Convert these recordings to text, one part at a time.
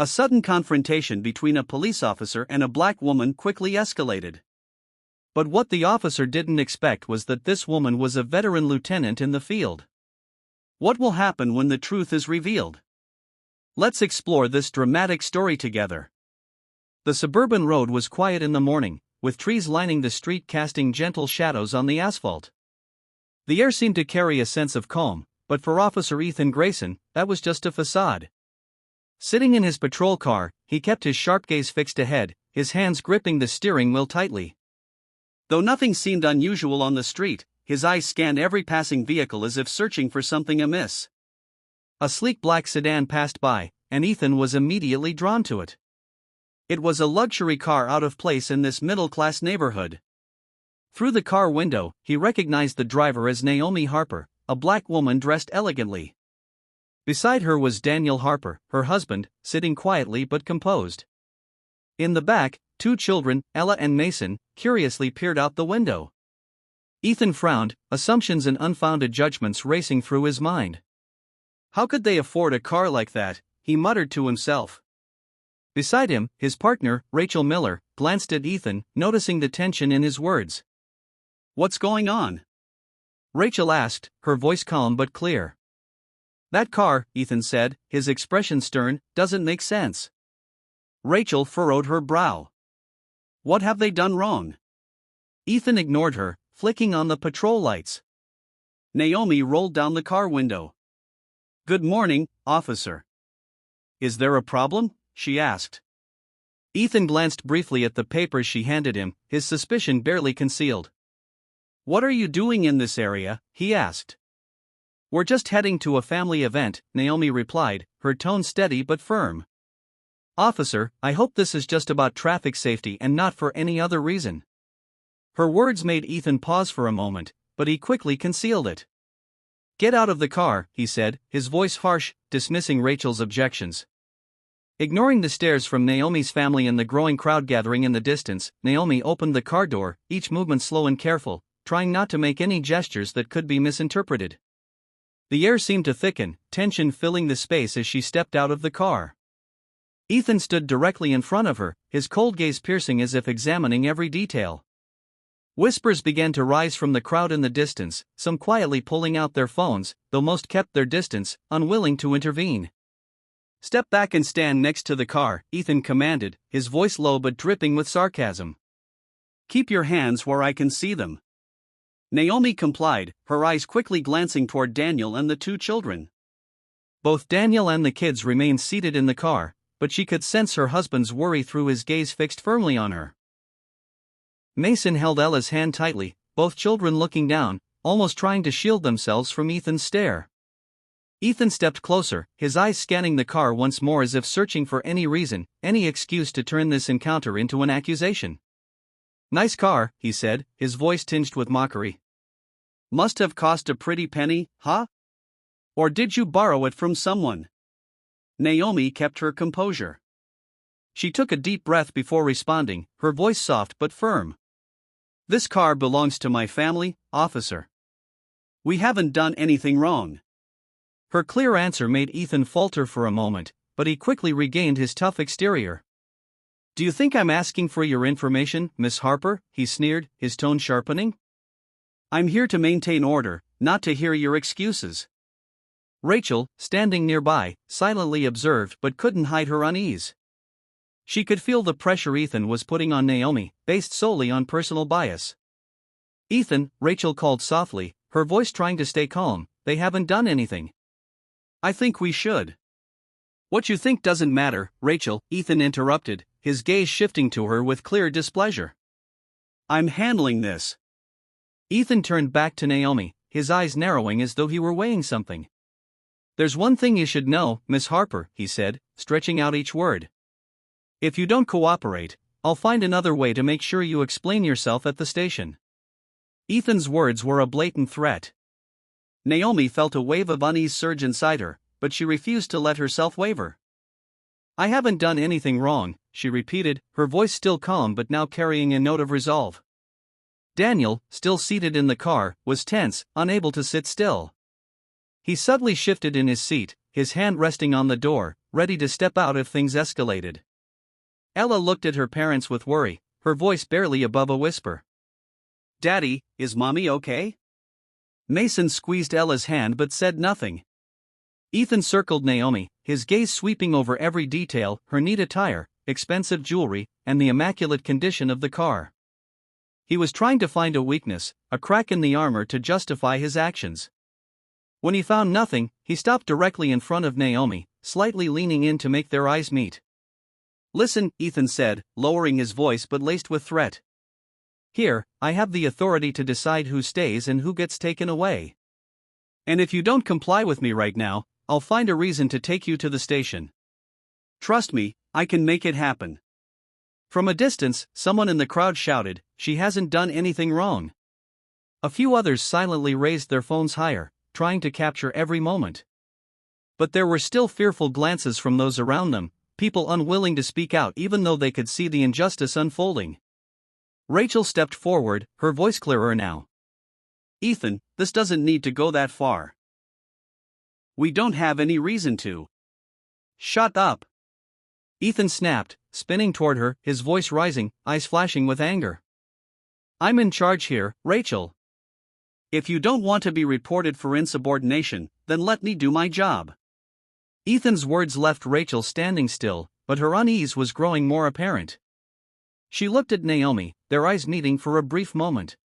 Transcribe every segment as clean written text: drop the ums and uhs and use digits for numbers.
A sudden confrontation between a police officer and a black woman quickly escalated. But what the officer didn't expect was that this woman was a veteran lieutenant in the field. What will happen when the truth is revealed? Let's explore this dramatic story together. The suburban road was quiet in the morning, with trees lining the street casting gentle shadows on the asphalt. The air seemed to carry a sense of calm, but for Officer Ethan Grayson, that was just a facade. Sitting in his patrol car, he kept his sharp gaze fixed ahead, his hands gripping the steering wheel tightly. Though nothing seemed unusual on the street, his eyes scanned every passing vehicle as if searching for something amiss. A sleek black sedan passed by, and Ethan was immediately drawn to it. It was a luxury car out of place in this middle-class neighborhood. Through the car window, he recognized the driver as Naomi Harper, a black woman dressed elegantly. Beside her was Daniel Harper, her husband, sitting quietly but composed. In the back, two children, Ella and Mason, curiously peered out the window. Ethan frowned, assumptions and unfounded judgments racing through his mind. How could they afford a car like that, he muttered to himself. Beside him, his partner, Rachel Miller, glanced at Ethan, noticing the tension in his words. "What's going on?" Rachel asked, her voice calm but clear. "That car," Ethan said, his expression stern, "doesn't make sense." Rachel furrowed her brow. "What have they done wrong?" Ethan ignored her, flicking on the patrol lights. Naomi rolled down the car window. "Good morning, officer." "Is there a problem?" she asked. Ethan glanced briefly at the papers she handed him, his suspicion barely concealed. "What are you doing in this area?" he asked. "We're just heading to a family event," Naomi replied, her tone steady but firm. "Officer, I hope this is just about traffic safety and not for any other reason." Her words made Ethan pause for a moment, but he quickly concealed it. "Get out of the car," he said, his voice harsh, dismissing Rachel's objections. Ignoring the stares from Naomi's family and the growing crowd gathering in the distance, Naomi opened the car door, each movement slow and careful, trying not to make any gestures that could be misinterpreted. The air seemed to thicken, tension filling the space as she stepped out of the car. Ethan stood directly in front of her, his cold gaze piercing as if examining every detail. Whispers began to rise from the crowd in the distance, some quietly pulling out their phones, though most kept their distance, unwilling to intervene. "Step back and stand next to the car," Ethan commanded, his voice low but dripping with sarcasm. "Keep your hands where I can see them." Naomi complied, her eyes quickly glancing toward Daniel and the two children. Both Daniel and the kids remained seated in the car, but she could sense her husband's worry through his gaze fixed firmly on her. Mason held Ella's hand tightly, both children looking down, almost trying to shield themselves from Ethan's stare. Ethan stepped closer, his eyes scanning the car once more as if searching for any reason, any excuse to turn this encounter into an accusation. "Nice car," he said, his voice tinged with mockery. "Must have cost a pretty penny, huh? Or did you borrow it from someone?" Naomi kept her composure. She took a deep breath before responding, her voice soft but firm. "This car belongs to my family, officer. We haven't done anything wrong." Her clear answer made Ethan falter for a moment, but he quickly regained his tough exterior. "Do you think I'm asking for your information, Miss Harper?" he sneered, his tone sharpening. "I'm here to maintain order, not to hear your excuses." Rachel, standing nearby, silently observed but couldn't hide her unease. She could feel the pressure Ethan was putting on Naomi, based solely on personal bias. "Ethan," Rachel called softly, her voice trying to stay calm, "they haven't done anything." "I think we should." "What you think doesn't matter, Rachel," Ethan interrupted, his gaze shifting to her with clear displeasure. "I'm handling this." Ethan turned back to Naomi, his eyes narrowing as though he were weighing something. "There's one thing you should know, Miss Harper," he said, stretching out each word. "If you don't cooperate, I'll find another way to make sure you explain yourself at the station." Ethan's words were a blatant threat. Naomi felt a wave of unease surge inside her, but she refused to let herself waver. "I haven't done anything wrong," she repeated, her voice still calm but now carrying a note of resolve. Daniel, still seated in the car, was tense, unable to sit still. He suddenly shifted in his seat, his hand resting on the door, ready to step out if things escalated. Ella looked at her parents with worry, her voice barely above a whisper. "Daddy, is Mommy okay?" Mason squeezed Ella's hand but said nothing. Ethan circled Naomi, his gaze sweeping over every detail, her neat attire, expensive jewelry, and the immaculate condition of the car. He was trying to find a weakness, a crack in the armor to justify his actions. When he found nothing, he stopped directly in front of Naomi, slightly leaning in to make their eyes meet. "Listen," Ethan said, lowering his voice but laced with threat. "Here, I have the authority to decide who stays and who gets taken away. And if you don't comply with me right now, I'll find a reason to take you to the station. Trust me, I can make it happen." From a distance, someone in the crowd shouted, "She hasn't done anything wrong." A few others silently raised their phones higher, trying to capture every moment. But there were still fearful glances from those around them, people unwilling to speak out even though they could see the injustice unfolding. Rachel stepped forward, her voice clearer now. "Ethan, this doesn't need to go that far. We don't have any reason to." "Shut up!" Ethan snapped, spinning toward her, his voice rising, eyes flashing with anger. "I'm in charge here, Rachel. If you don't want to be reported for insubordination, then let me do my job." Ethan's words left Rachel standing still, but her unease was growing more apparent. She looked at Naomi, their eyes meeting for a brief moment.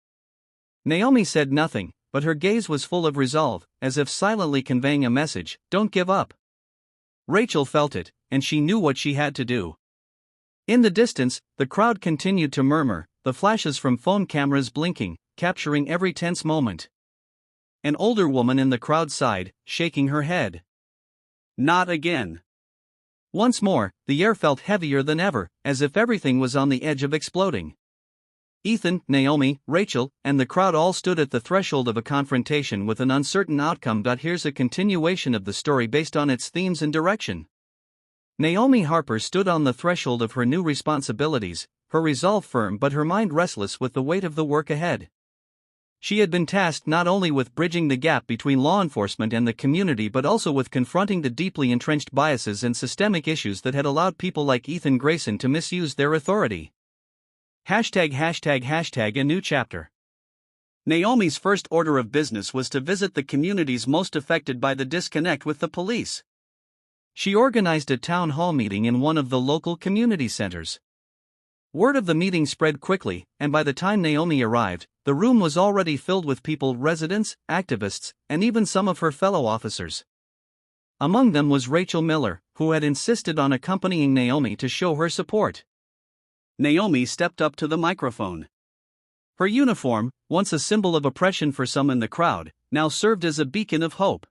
Naomi said nothing, but her gaze was full of resolve, as if silently conveying a message: don't give up. Rachel felt it, and she knew what she had to do. In the distance, the crowd continued to murmur, the flashes from phone cameras blinking, capturing every tense moment. An older woman in the crowd sighed, shaking her head. "Not again." Once more, the air felt heavier than ever, as if everything was on the edge of exploding. Ethan, Naomi, Rachel, and the crowd all stood at the threshold of a confrontation with an uncertain outcome. Here's a continuation of the story based on its themes and direction. Naomi Harper stood on the threshold of her new responsibilities, her resolve firm but her mind restless with the weight of the work ahead. She had been tasked not only with bridging the gap between law enforcement and the community but also with confronting the deeply entrenched biases and systemic issues that had allowed people like Ethan Grayson to misuse their authority. #A new chapter. Naomi's first order of business was to visit the communities most affected by the disconnect with the police. She organized a town hall meeting in one of the local community centers. Word of the meeting spread quickly, and by the time Naomi arrived, the room was already filled with people, residents, activists, and even some of her fellow officers. Among them was Rachel Miller, who had insisted on accompanying Naomi to show her support. Naomi stepped up to the microphone. Her uniform, once a symbol of oppression for some in the crowd, now served as a beacon of hope.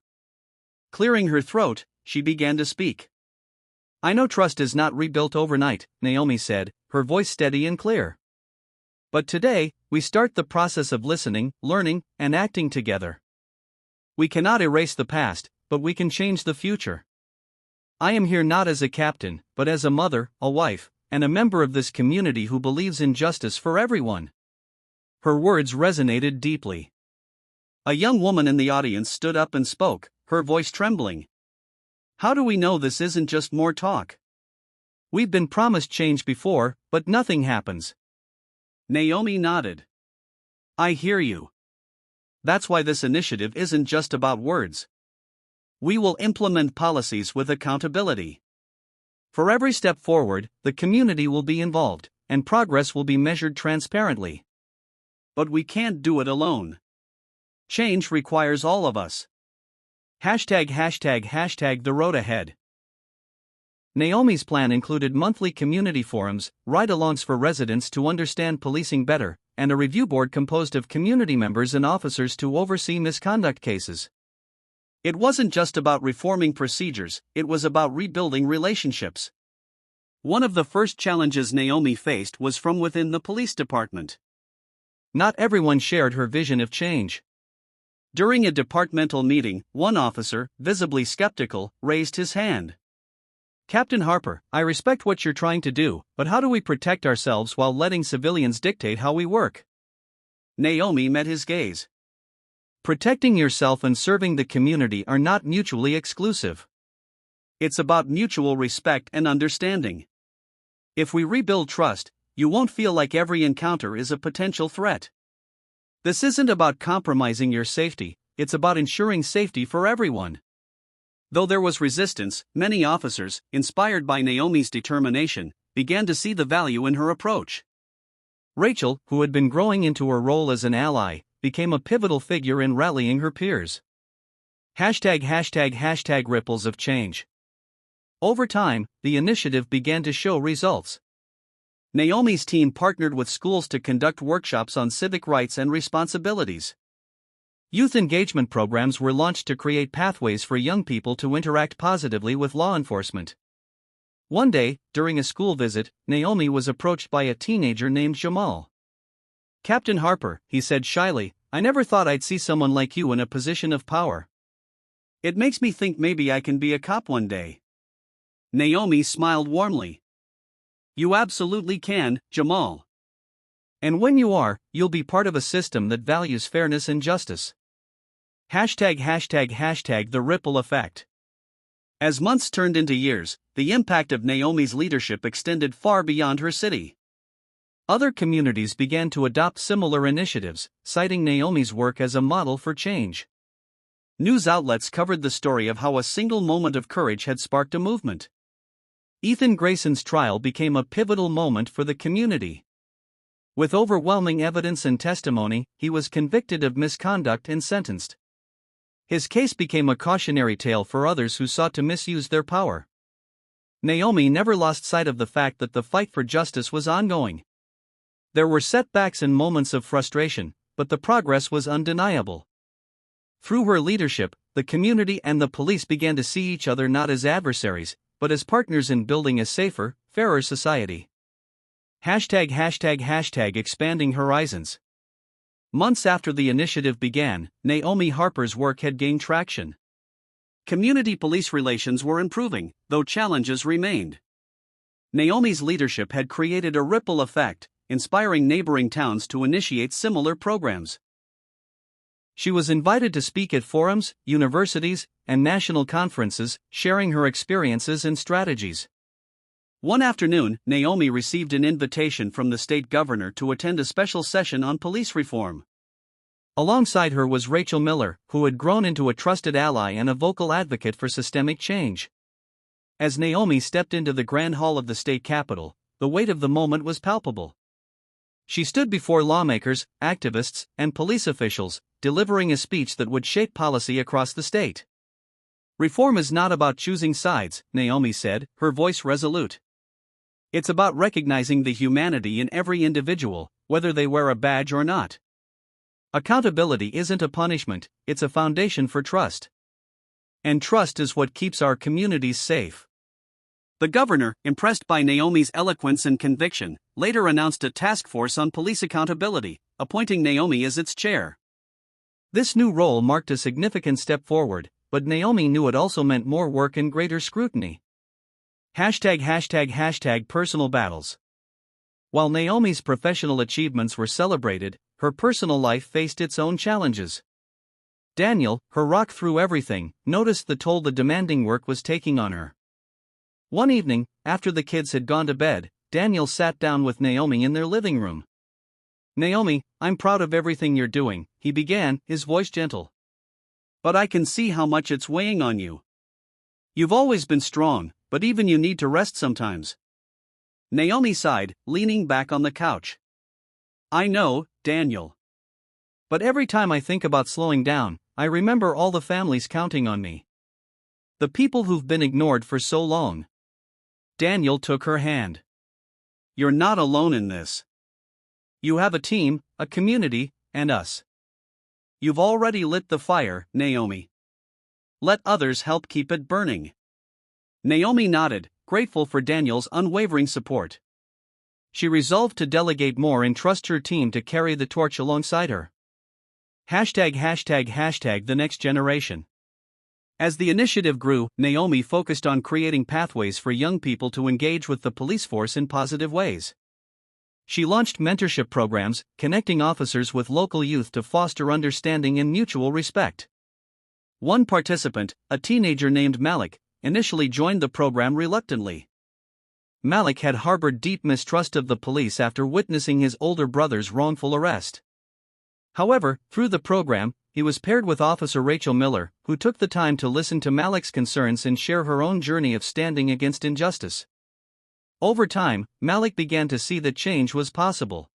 Clearing her throat, she began to speak. "I know trust is not rebuilt overnight," Naomi said, her voice steady and clear. "But today, we start the process of listening, learning, and acting together. We cannot erase the past, but we can change the future. I am here not as a captain, but as a mother, a wife, and a member of this community who believes in justice for everyone." Her words resonated deeply. A young woman in the audience stood up and spoke, her voice trembling. "How do we know this isn't just more talk? We've been promised change before, but nothing happens." Naomi nodded. "I hear you. That's why this initiative isn't just about words. We will implement policies with accountability. For every step forward, the community will be involved, and progress will be measured transparently. But we can't do it alone. Change requires all of us. #The road ahead. Naomi's plan included monthly community forums, ride-alongs for residents to understand policing better, and a review board composed of community members and officers to oversee misconduct cases. It wasn't just about reforming procedures, it was about rebuilding relationships. One of the first challenges Naomi faced was from within the police department. Not everyone shared her vision of change. During a departmental meeting, one officer, visibly skeptical, raised his hand. "Captain Harper, I respect what you're trying to do, but how do we protect ourselves while letting civilians dictate how we work?" Naomi met his gaze. Protecting yourself and serving the community are not mutually exclusive. It's about mutual respect and understanding. If we rebuild trust, you won't feel like every encounter is a potential threat. This isn't about compromising your safety, it's about ensuring safety for everyone. Though there was resistance, many officers, inspired by Naomi's determination, began to see the value in her approach. Rachel, who had been growing into her role as an ally, became a pivotal figure in rallying her peers. #ripples of change. Over time, the initiative began to show results. Naomi's team partnered with schools to conduct workshops on civic rights and responsibilities. Youth engagement programs were launched to create pathways for young people to interact positively with law enforcement. One day, during a school visit, Naomi was approached by a teenager named Jamal. "Captain Harper," he said shyly, "I never thought I'd see someone like you in a position of power. It makes me think maybe I can be a cop one day." Naomi smiled warmly. "You absolutely can, Jamal. And when you are, you'll be part of a system that values fairness and justice." The ripple effect. As months turned into years, the impact of Naomi's leadership extended far beyond her city. Other communities began to adopt similar initiatives, citing Naomi's work as a model for change. News outlets covered the story of how a single moment of courage had sparked a movement. Ethan Grayson's trial became a pivotal moment for the community. With overwhelming evidence and testimony, he was convicted of misconduct and sentenced. His case became a cautionary tale for others who sought to misuse their power. Naomi never lost sight of the fact that the fight for justice was ongoing. There were setbacks and moments of frustration, but the progress was undeniable. Through her leadership, the community and the police began to see each other not as adversaries, but as partners in building a safer, fairer society. Expanding horizons. Months after the initiative began, Naomi Harper's work had gained traction. Community police relations were improving, though challenges remained. Naomi's leadership had created a ripple effect, inspiring neighboring towns to initiate similar programs. She was invited to speak at forums, universities, and national conferences, sharing her experiences and strategies. One afternoon, Naomi received an invitation from the state governor to attend a special session on police reform. Alongside her was Rachel Miller, who had grown into a trusted ally and a vocal advocate for systemic change. As Naomi stepped into the grand hall of the state capitol, the weight of the moment was palpable. She stood before lawmakers, activists, and police officials, delivering a speech that would shape policy across the state. "Reform is not about choosing sides," Naomi said, her voice resolute. "It's about recognizing the humanity in every individual, whether they wear a badge or not. Accountability isn't a punishment, it's a foundation for trust. And trust is what keeps our communities safe." The governor, impressed by Naomi's eloquence and conviction, later announced a task force on police accountability, appointing Naomi as its chair. This new role marked a significant step forward, but Naomi knew it also meant more work and greater scrutiny. Personal battles. While Naomi's professional achievements were celebrated, her personal life faced its own challenges. Daniel, her rock through everything, noticed the toll the demanding work was taking on her. One evening, after the kids had gone to bed, Daniel sat down with Naomi in their living room. "Naomi, I'm proud of everything you're doing," he began, his voice gentle. "But I can see how much it's weighing on you. You've always been strong, but even you need to rest sometimes." Naomi sighed, leaning back on the couch. "I know, Daniel. But every time I think about slowing down, I remember all the families counting on me. The people who've been ignored for so long." Daniel took her hand. "You're not alone in this. You have a team, a community, and us. You've already lit the fire, Naomi. Let others help keep it burning." Naomi nodded, grateful for Daniel's unwavering support. She resolved to delegate more and trust her team to carry the torch alongside her. The next generation. As the initiative grew, Naomi focused on creating pathways for young people to engage with the police force in positive ways. She launched mentorship programs, connecting officers with local youth to foster understanding and mutual respect. One participant, a teenager named Malik, initially joined the program reluctantly. Malik had harbored deep mistrust of the police after witnessing his older brother's wrongful arrest. However, through the program, he was paired with Officer Rachel Miller, who took the time to listen to Malik's concerns and share her own journey of standing against injustice. Over time, Malik began to see that change was possible.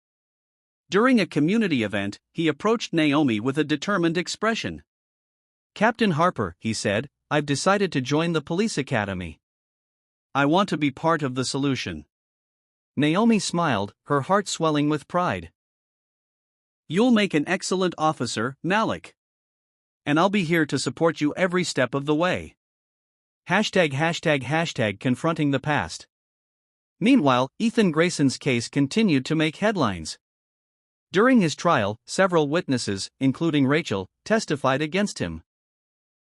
During a community event, he approached Naomi with a determined expression. "Captain Harper," he said, "I've decided to join the police academy. I want to be part of the solution." Naomi smiled, her heart swelling with pride. "You'll make an excellent officer, Malik. And I'll be here to support you every step of the way." Confronting the past. Meanwhile, Ethan Grayson's case continued to make headlines. During his trial, several witnesses, including Rachel, testified against him.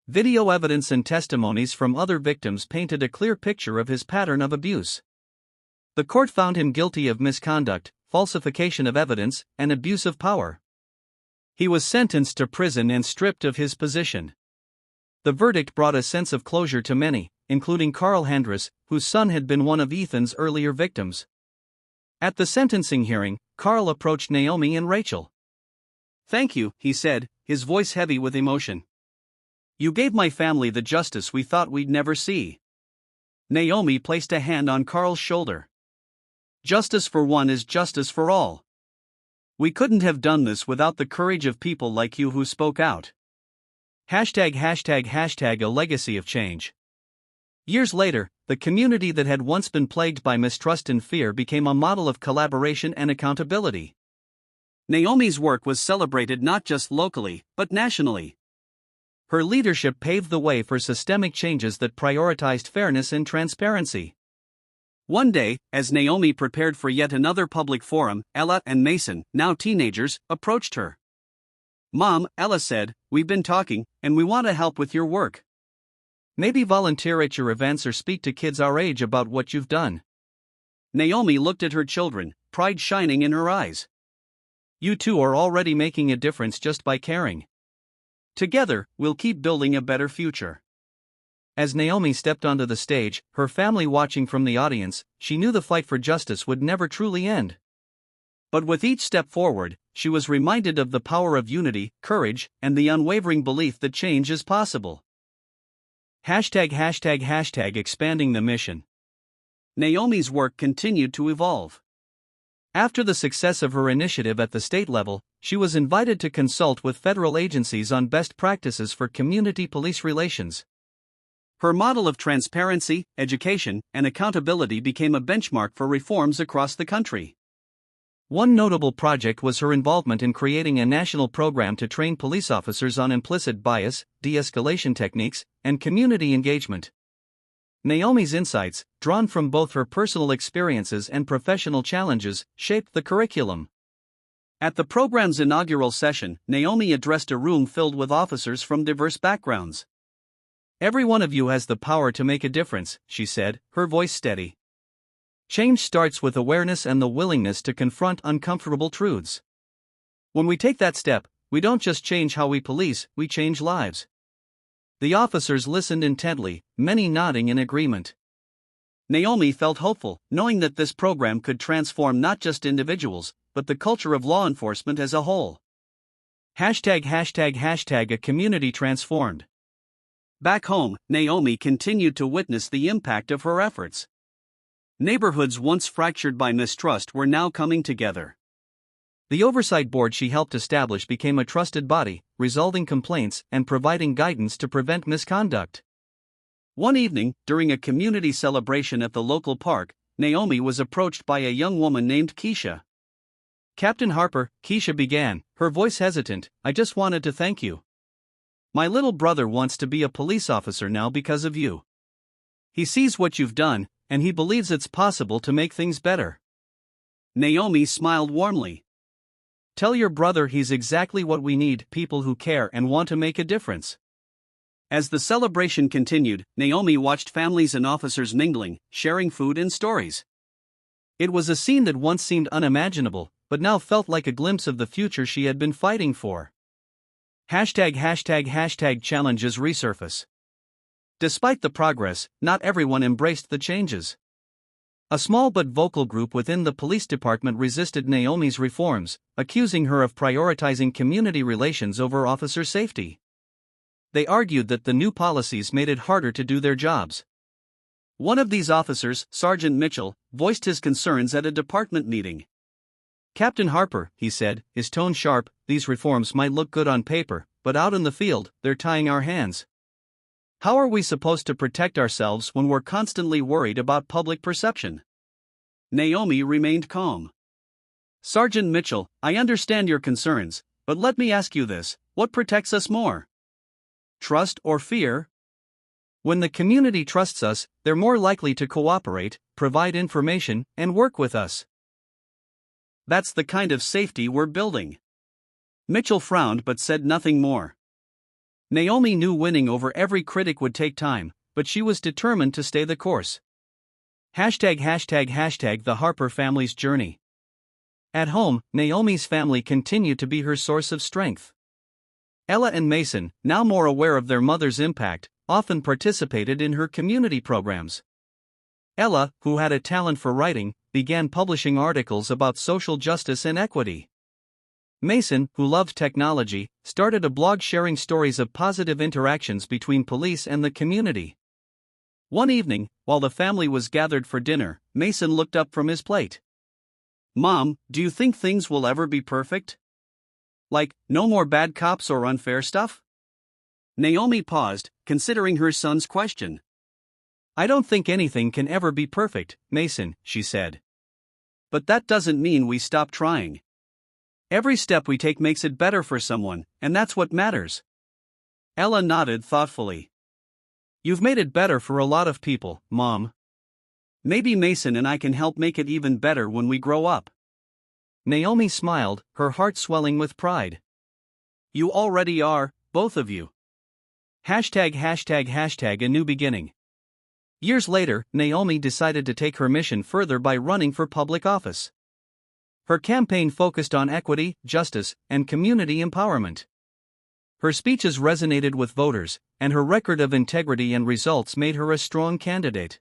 Video evidence and testimonies from other victims painted a clear picture of his pattern of abuse. The court found him guilty of misconduct, falsification of evidence, and abuse of power. He was sentenced to prison and stripped of his position. The verdict brought a sense of closure to many, including Carl Handress, whose son had been one of Ethan's earlier victims. At the sentencing hearing, Carl approached Naomi and Rachel. "Thank you," he said, his voice heavy with emotion. "You gave my family the justice we thought we'd never see." Naomi placed a hand on Carl's shoulder. "Justice for one is justice for all. We couldn't have done this without the courage of people like you who spoke out." A legacy of change. Years later, the community that had once been plagued by mistrust and fear became a model of collaboration and accountability. Naomi's work was celebrated not just locally, but nationally. Her leadership paved the way for systemic changes that prioritized fairness and transparency. One day, as Naomi prepared for yet another public forum, Ella and Mason, now teenagers, approached her. "Mom," Ella said, "we've been talking, and we want to help with your work. Maybe volunteer at your events or speak to kids our age about what you've done." Naomi looked at her children, pride shining in her eyes. "You two are already making a difference just by caring. Together, we'll keep building a better future." As Naomi stepped onto the stage, her family watching from the audience, she knew the fight for justice would never truly end. But with each step forward, she was reminded of the power of unity, courage, and the unwavering belief that change is possible. Expanding the mission. Naomi's work continued to evolve. After the success of her initiative at the state level, she was invited to consult with federal agencies on best practices for community police relations. Her model of transparency, education, and accountability became a benchmark for reforms across the country. One notable project was her involvement in creating a national program to train police officers on implicit bias, de-escalation techniques, and community engagement. Naomi's insights, drawn from both her personal experiences and professional challenges, shaped the curriculum. At the program's inaugural session, Naomi addressed a room filled with officers from diverse backgrounds. "Every one of you has the power to make a difference," she said, her voice steady. "Change starts with awareness and the willingness to confront uncomfortable truths. When we take that step, we don't just change how we police, we change lives." The officers listened intently, many nodding in agreement. Naomi felt hopeful, knowing that this program could transform not just individuals, but the culture of law enforcement as a whole. A community transformed. Back home, Naomi continued to witness the impact of her efforts. Neighborhoods once fractured by mistrust were now coming together. The oversight board she helped establish became a trusted body, resolving complaints and providing guidance to prevent misconduct. One evening, during a community celebration at the local park, Naomi was approached by a young woman named Keisha. "Captain Harper," Keisha began, her voice hesitant, "I just wanted to thank you. My little brother wants to be a police officer now because of you. He sees what you've done, and he believes it's possible to make things better." Naomi smiled warmly. "Tell your brother he's exactly what we need, people who care and want to make a difference." As the celebration continued, Naomi watched families and officers mingling, sharing food and stories. It was a scene that once seemed unimaginable, but now felt like a glimpse of the future she had been fighting for. Challenges resurface. Despite the progress, not everyone embraced the changes. A small but vocal group within the police department resisted Naomi's reforms, accusing her of prioritizing community relations over officer safety. They argued that the new policies made it harder to do their jobs. One of these officers, Sergeant Mitchell, voiced his concerns at a department meeting. "Captain Harper," he said, his tone sharp, "these reforms might look good on paper, but out in the field, they're tying our hands. How are we supposed to protect ourselves when we're constantly worried about public perception?" Naomi remained calm. "Sergeant Mitchell, I understand your concerns, but let me ask you this: what protects us more? Trust or fear? When the community trusts us, they're more likely to cooperate, provide information, and work with us. That's the kind of safety we're building." Mitchell frowned but said nothing more. Naomi knew winning over every critic would take time, but she was determined to stay the course. ###The Harper family's journey. At home, Naomi's family continued to be her source of strength. Ella and Mason, now more aware of their mother's impact, often participated in her community programs. Ella, who had a talent for writing, began publishing articles about social justice and equity. Mason, who loved technology, started a blog sharing stories of positive interactions between police and the community. One evening, while the family was gathered for dinner, Mason looked up from his plate. "Mom, do you think things will ever be perfect? Like, no more bad cops or unfair stuff?" Naomi paused, considering her son's question. "I don't think anything can ever be perfect, Mason," she said. "But that doesn't mean we stop trying. Every step we take makes it better for someone, and that's what matters." Ella nodded thoughtfully. "You've made it better for a lot of people, Mom. Maybe Mason and I can help make it even better when we grow up." Naomi smiled, her heart swelling with pride. "You already are, both of you." ###A new beginning. Years later, Naomi decided to take her mission further by running for public office. Her campaign focused on equity, justice, and community empowerment. Her speeches resonated with voters, and her record of integrity and results made her a strong candidate.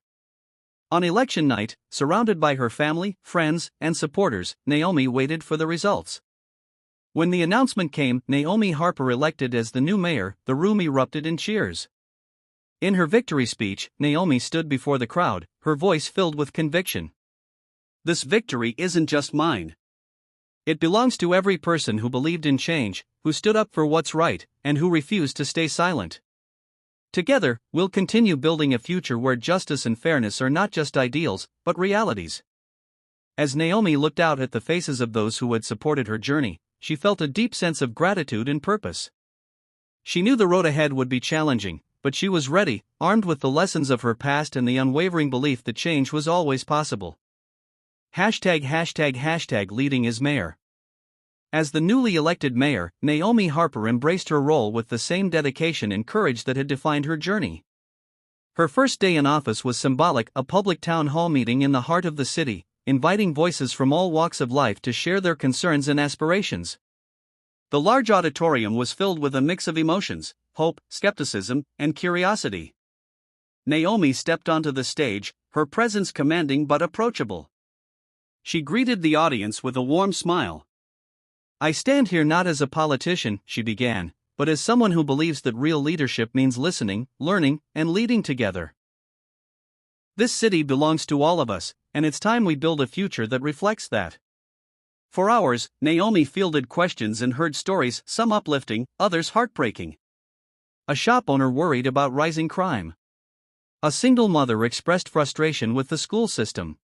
On election night, surrounded by her family, friends, and supporters, Naomi waited for the results. When the announcement came, Naomi Harper elected as the new mayor, the room erupted in cheers. In her victory speech, Naomi stood before the crowd, her voice filled with conviction. "This victory isn't just mine. It belongs to every person who believed in change, who stood up for what's right, and who refused to stay silent. Together, we'll continue building a future where justice and fairness are not just ideals, but realities." As Naomi looked out at the faces of those who had supported her journey, she felt a deep sense of gratitude and purpose. She knew the road ahead would be challenging, but she was ready, armed with the lessons of her past and the unwavering belief that change was always possible. ###Leading as mayor. As the newly elected mayor, Naomi Harper embraced her role with the same dedication and courage that had defined her journey. Her first day in office was symbolic, a public town hall meeting in the heart of the city, inviting voices from all walks of life to share their concerns and aspirations. The large auditorium was filled with a mix of emotions: hope, skepticism, and curiosity. Naomi stepped onto the stage, her presence commanding but approachable. She greeted the audience with a warm smile. "I stand here not as a politician," she began, "but as someone who believes that real leadership means listening, learning, and leading together. This city belongs to all of us, and it's time we build a future that reflects that." For hours, Naomi fielded questions and heard stories, some uplifting, others heartbreaking. A shop owner worried about rising crime. A single mother expressed frustration with the school system.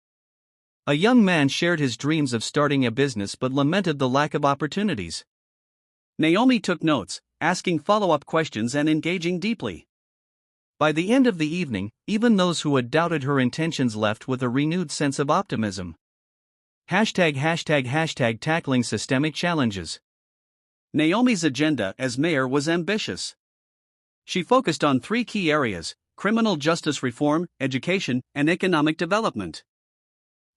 A young man shared his dreams of starting a business but lamented the lack of opportunities. Naomi took notes, asking follow-up questions and engaging deeply. By the end of the evening, even those who had doubted her intentions left with a renewed sense of optimism. ###Tackling systemic challenges. Naomi's agenda as mayor was ambitious. She focused on three key areas: criminal justice reform, education, and economic development.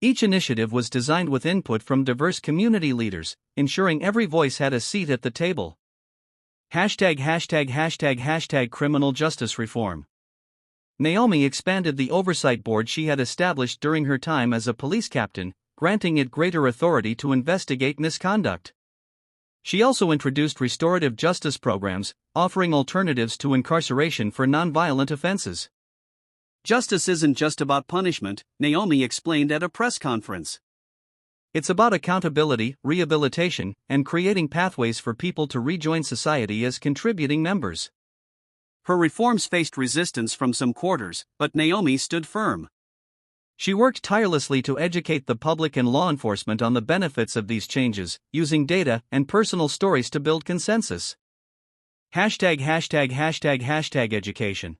Each initiative was designed with input from diverse community leaders, ensuring every voice had a seat at the table. ###Criminal justice reform. Naomi expanded the oversight board she had established during her time as a police captain, granting it greater authority to investigate misconduct. She also introduced restorative justice programs, offering alternatives to incarceration for nonviolent offenses. Justice isn't just about punishment, Naomi explained at a press conference. It's about accountability, rehabilitation, and creating pathways for people to rejoin society as contributing members. Her reforms faced resistance from some quarters, but Naomi stood firm. She worked tirelessly to educate the public and law enforcement on the benefits of these changes, using data and personal stories to build consensus. #education.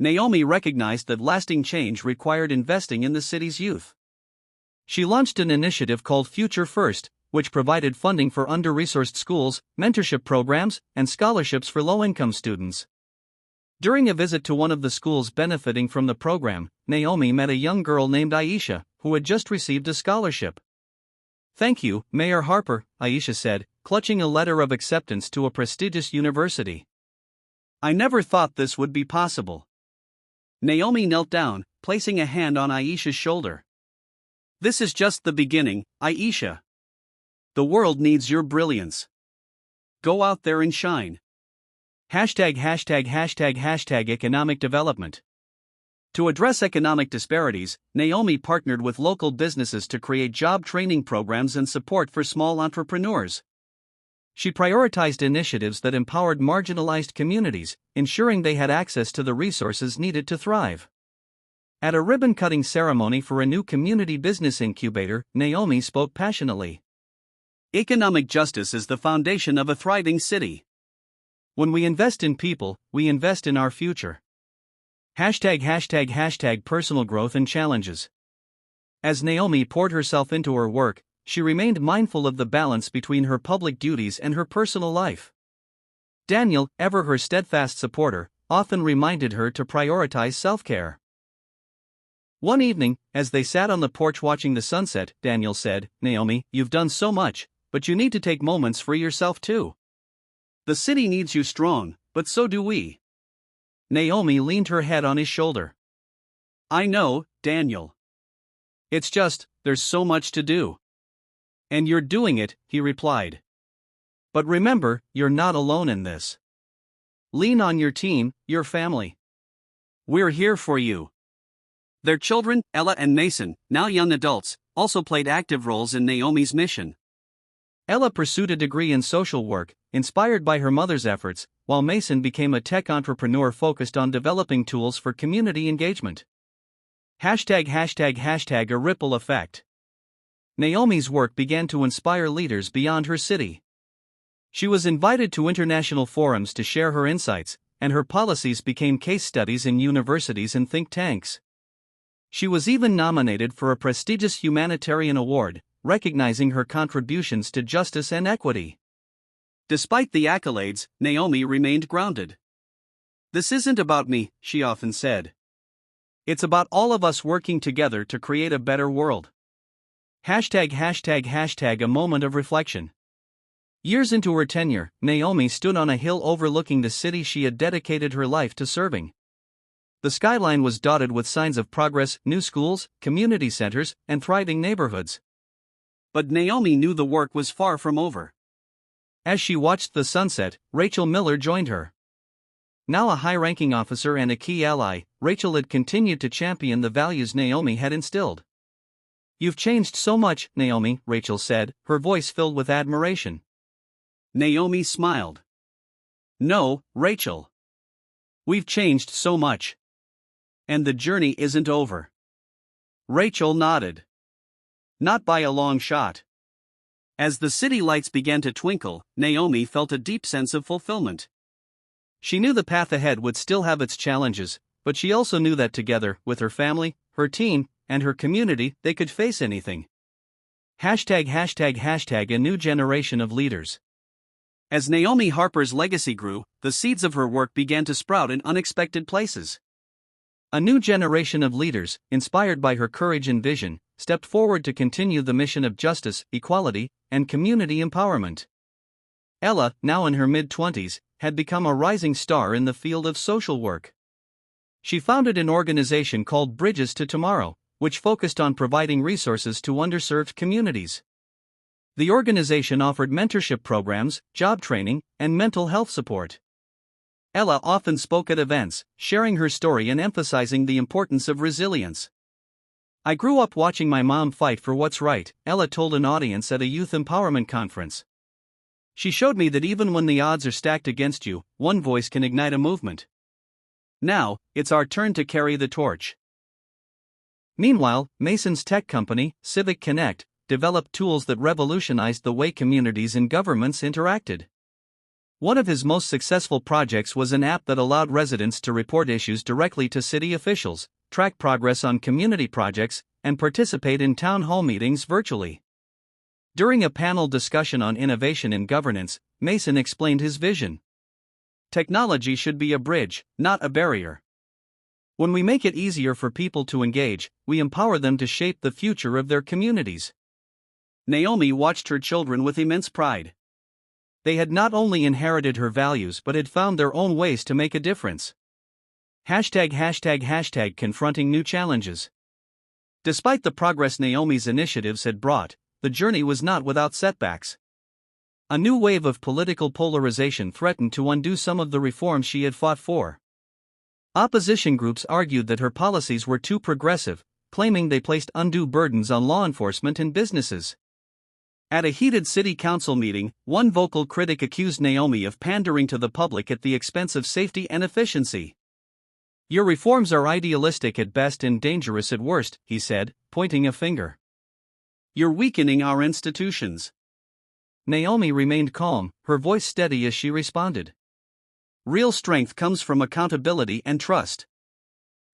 Naomi recognized that lasting change required investing in the city's youth. She launched an initiative called Future First, which provided funding for under-resourced schools, mentorship programs, and scholarships for low-income students. During a visit to one of the schools benefiting from the program, Naomi met a young girl named Aisha, who had just received a scholarship. "Thank you, Mayor Harper," Aisha said, clutching a letter of acceptance to a prestigious university. "I never thought this would be possible." Naomi knelt down, placing a hand on Aisha's shoulder. "This is just the beginning, Aisha. The world needs your brilliance. Go out there and shine." #economic development. To address economic disparities, Naomi partnered with local businesses to create job training programs and support for small entrepreneurs. She prioritized initiatives that empowered marginalized communities, ensuring they had access to the resources needed to thrive. At a ribbon-cutting ceremony for a new community business incubator, Naomi spoke passionately. "Economic justice is the foundation of a thriving city. When we invest in people, we invest in our future." #personal growth and challenges. As Naomi poured herself into her work, she remained mindful of the balance between her public duties and her personal life. Daniel, ever her steadfast supporter, often reminded her to prioritize self-care. One evening, as they sat on the porch watching the sunset, Daniel said, "Naomi, you've done so much, but you need to take moments for yourself too. The city needs you strong, but so do we." Naomi leaned her head on his shoulder. "I know, Daniel. It's just, there's so much to do." "And you're doing it," he replied. "But remember, you're not alone in this. Lean on your team, your family. We're here for you." Their children, Ella and Mason, now young adults, also played active roles in Naomi's mission. Ella pursued a degree in social work, inspired by her mother's efforts, while Mason became a tech entrepreneur focused on developing tools for community engagement. #A ripple effect. Naomi's work began to inspire leaders beyond her city. She was invited to international forums to share her insights, and her policies became case studies in universities and think tanks. She was even nominated for a prestigious humanitarian award, recognizing her contributions to justice and equity. Despite the accolades, Naomi remained grounded. "This isn't about me," she often said. "It's about all of us working together to create a better world." #A moment of reflection. Years into her tenure, Naomi stood on a hill overlooking the city she had dedicated her life to serving. The skyline was dotted with signs of progress, new schools, community centers, and thriving neighborhoods. But Naomi knew the work was far from over. As she watched the sunset, Rachel Miller joined her. Now a high-ranking officer and a key ally, Rachel had continued to champion the values Naomi had instilled. "You've changed so much, Naomi," Rachel said, her voice filled with admiration. Naomi smiled. "No, Rachel. We've changed so much. And the journey isn't over." Rachel nodded. "Not by a long shot." As the city lights began to twinkle, Naomi felt a deep sense of fulfillment. She knew the path ahead would still have its challenges, but she also knew that together, with her family, her team, and her community, they could face anything. #A new generation of leaders. As Naomi Harper's legacy grew, the seeds of her work began to sprout in unexpected places. A new generation of leaders, inspired by her courage and vision, stepped forward to continue the mission of justice, equality, and community empowerment. Ella, now in her mid-20s, had become a rising star in the field of social work. She founded an organization called Bridges to Tomorrow, which focused on providing resources to underserved communities. The organization offered mentorship programs, job training, and mental health support. Ella often spoke at events, sharing her story and emphasizing the importance of resilience. "I grew up watching my mom fight for what's right," Ella told an audience at a youth empowerment conference. "She showed me that even when the odds are stacked against you, one voice can ignite a movement. Now, it's our turn to carry the torch." Meanwhile, Mason's tech company, Civic Connect, developed tools that revolutionized the way communities and governments interacted. One of his most successful projects was an app that allowed residents to report issues directly to city officials, track progress on community projects, and participate in town hall meetings virtually. During a panel discussion on innovation in governance, Mason explained his vision. "Technology should be a bridge, not a barrier. When we make it easier for people to engage, we empower them to shape the future of their communities." Naomi watched her children with immense pride. They had not only inherited her values but had found their own ways to make a difference. Confronting new challenges. Despite the progress Naomi's initiatives had brought, the journey was not without setbacks. A new wave of political polarization threatened to undo some of the reforms she had fought for. Opposition groups argued that her policies were too progressive, claiming they placed undue burdens on law enforcement and businesses. At a heated city council meeting, one vocal critic accused Naomi of pandering to the public at the expense of safety and efficiency. "Your reforms are idealistic at best and dangerous at worst," he said, pointing a finger. "You're weakening our institutions." Naomi remained calm, her voice steady as she responded. "Real strength comes from accountability and trust.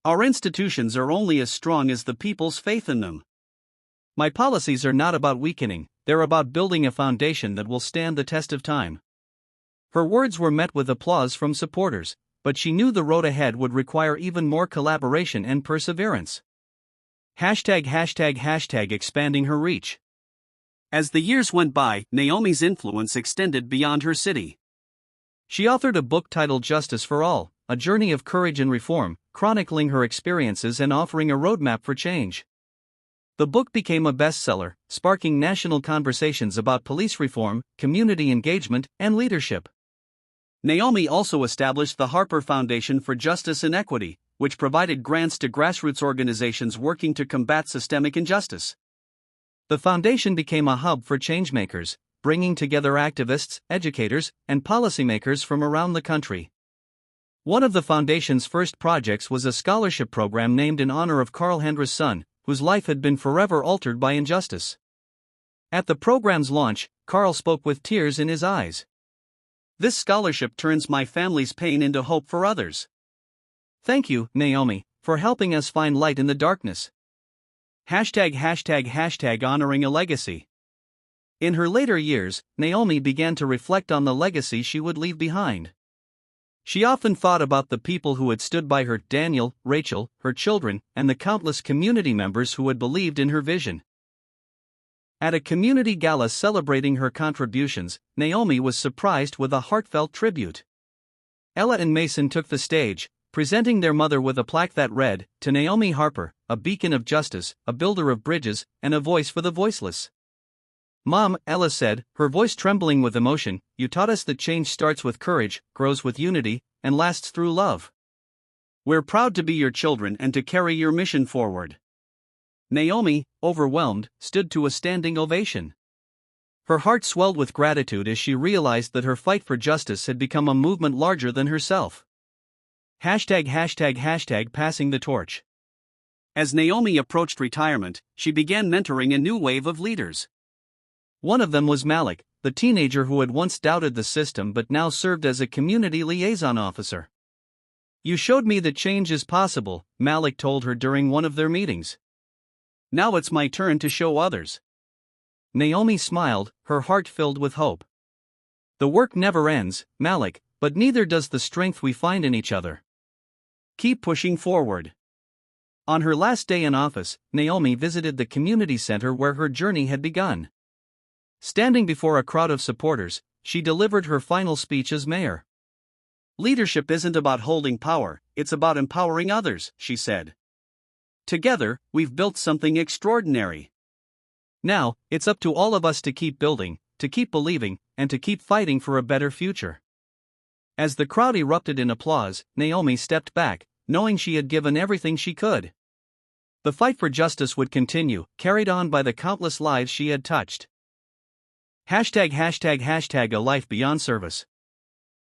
Our institutions are only as strong as the people's faith in them. My policies are not about weakening, they're about building a foundation that will stand the test of time." Her words were met with applause from supporters, but she knew the road ahead would require even more collaboration and perseverance. Expanding her reach. As the years went by, Naomi's influence extended beyond her city. She authored a book titled Justice for All, A Journey of Courage and Reform, chronicling her experiences and offering a roadmap for change. The book became a bestseller, sparking national conversations about police reform, community engagement, and leadership. Naomi also established the Harper Foundation for Justice and Equity, which provided grants to grassroots organizations working to combat systemic injustice. The foundation became a hub for changemakers, bringing together activists, educators, and policymakers from around the country. One of the foundation's first projects was a scholarship program named in honor of Carl Hendra's son, whose life had been forever altered by injustice. At the program's launch, Carl spoke with tears in his eyes. "This scholarship turns my family's pain into hope for others. Thank you, Naomi, for helping us find light in the darkness." Honoring a legacy. In her later years, Naomi began to reflect on the legacy she would leave behind. She often thought about the people who had stood by her: Daniel, Rachel, her children, and the countless community members who had believed in her vision. At a community gala celebrating her contributions, Naomi was surprised with a heartfelt tribute. Ella and Mason took the stage, presenting their mother with a plaque that read, "To Naomi Harper, a beacon of justice, a builder of bridges, and a voice for the voiceless." "Mom," Ella said, her voice trembling with emotion, "you taught us that change starts with courage, grows with unity, and lasts through love. We're proud to be your children and to carry your mission forward." Naomi, overwhelmed, stood to a standing ovation. Her heart swelled with gratitude as she realized that her fight for justice had become a movement larger than herself. Passing the torch. As Naomi approached retirement, she began mentoring a new wave of leaders. One of them was Malik, the teenager who had once doubted the system but now served as a community liaison officer. "You showed me that change is possible," Malik told her during one of their meetings. "Now it's my turn to show others." Naomi smiled, her heart filled with hope. "The work never ends, Malik, but neither does the strength we find in each other. Keep pushing forward." On her last day in office, Naomi visited the community center where her journey had begun. Standing before a crowd of supporters, she delivered her final speech as mayor. Leadership isn't about holding power, it's about empowering others, she said. Together, we've built something extraordinary. Now, it's up to all of us to keep building, to keep believing, and to keep fighting for a better future. As the crowd erupted in applause, Naomi stepped back, knowing she had given everything she could. The fight for justice would continue, carried on by the countless lives she had touched. ####A life beyond service.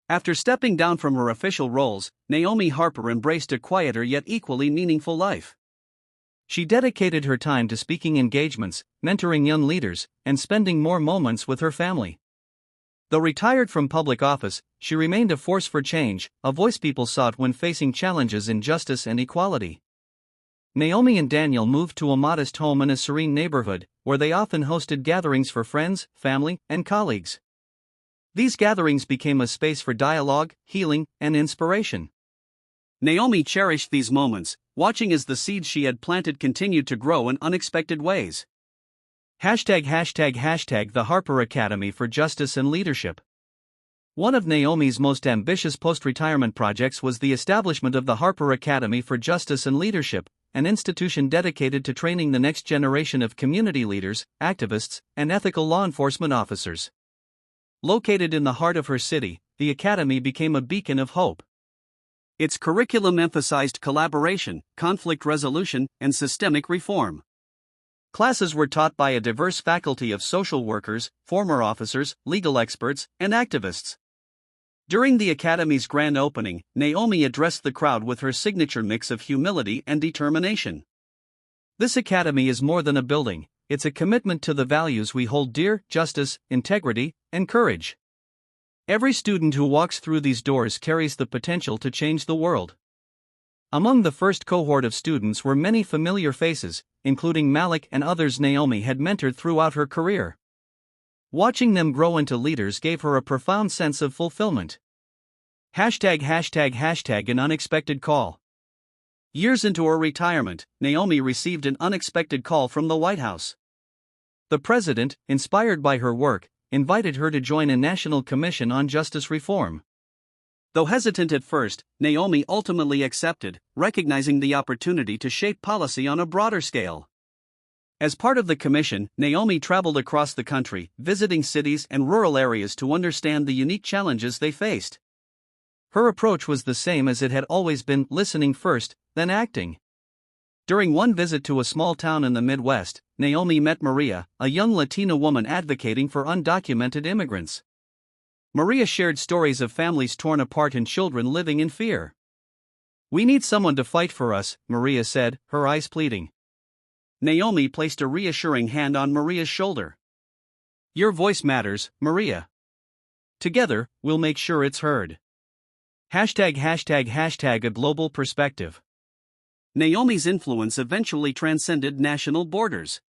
After stepping down from her official roles, Naomi Harper embraced a quieter yet equally meaningful life. She dedicated her time to speaking engagements, mentoring young leaders, and spending more moments with her family. Though retired from public office, she remained a force for change, a voice people sought when facing challenges in justice and equality. Naomi and Daniel moved to a modest home in a serene neighborhood, where they often hosted gatherings for friends, family, and colleagues. These gatherings became a space for dialogue, healing, and inspiration. Naomi cherished these moments, watching as the seeds she had planted continued to grow in unexpected ways. ###The Harper Academy for Justice and Leadership. One of Naomi's most ambitious post-retirement projects was the establishment of the Harper Academy for Justice and Leadership, an institution dedicated to training the next generation of community leaders, activists, and ethical law enforcement officers. Located in the heart of her city, the academy became a beacon of hope. Its curriculum emphasized collaboration, conflict resolution, and systemic reform. Classes were taught by a diverse faculty of social workers, former officers, legal experts, and activists. During the academy's grand opening, Naomi addressed the crowd with her signature mix of humility and determination. "This academy is more than a building, it's a commitment to the values we hold dear: justice, integrity, and courage. Every student who walks through these doors carries the potential to change the world." Among the first cohort of students were many familiar faces, including Malik and others Naomi had mentored throughout her career. Watching them grow into leaders gave her a profound sense of fulfillment. ###An unexpected call. Years into her retirement, Naomi received an unexpected call from the White House. The president, inspired by her work, invited her to join a national commission on justice reform. Though hesitant at first, Naomi ultimately accepted, recognizing the opportunity to shape policy on a broader scale. As part of the commission, Naomi traveled across the country, visiting cities and rural areas to understand the unique challenges they faced. Her approach was the same as it had always been: listening first, then acting. During one visit to a small town in the Midwest, Naomi met Maria, a young Latina woman advocating for undocumented immigrants. Maria shared stories of families torn apart and children living in fear. "We need someone to fight for us," Maria said, her eyes pleading. Naomi placed a reassuring hand on Maria's shoulder. "Your voice matters, Maria. Together, we'll make sure it's heard." ###A global perspective. Naomi's influence eventually transcended national borders.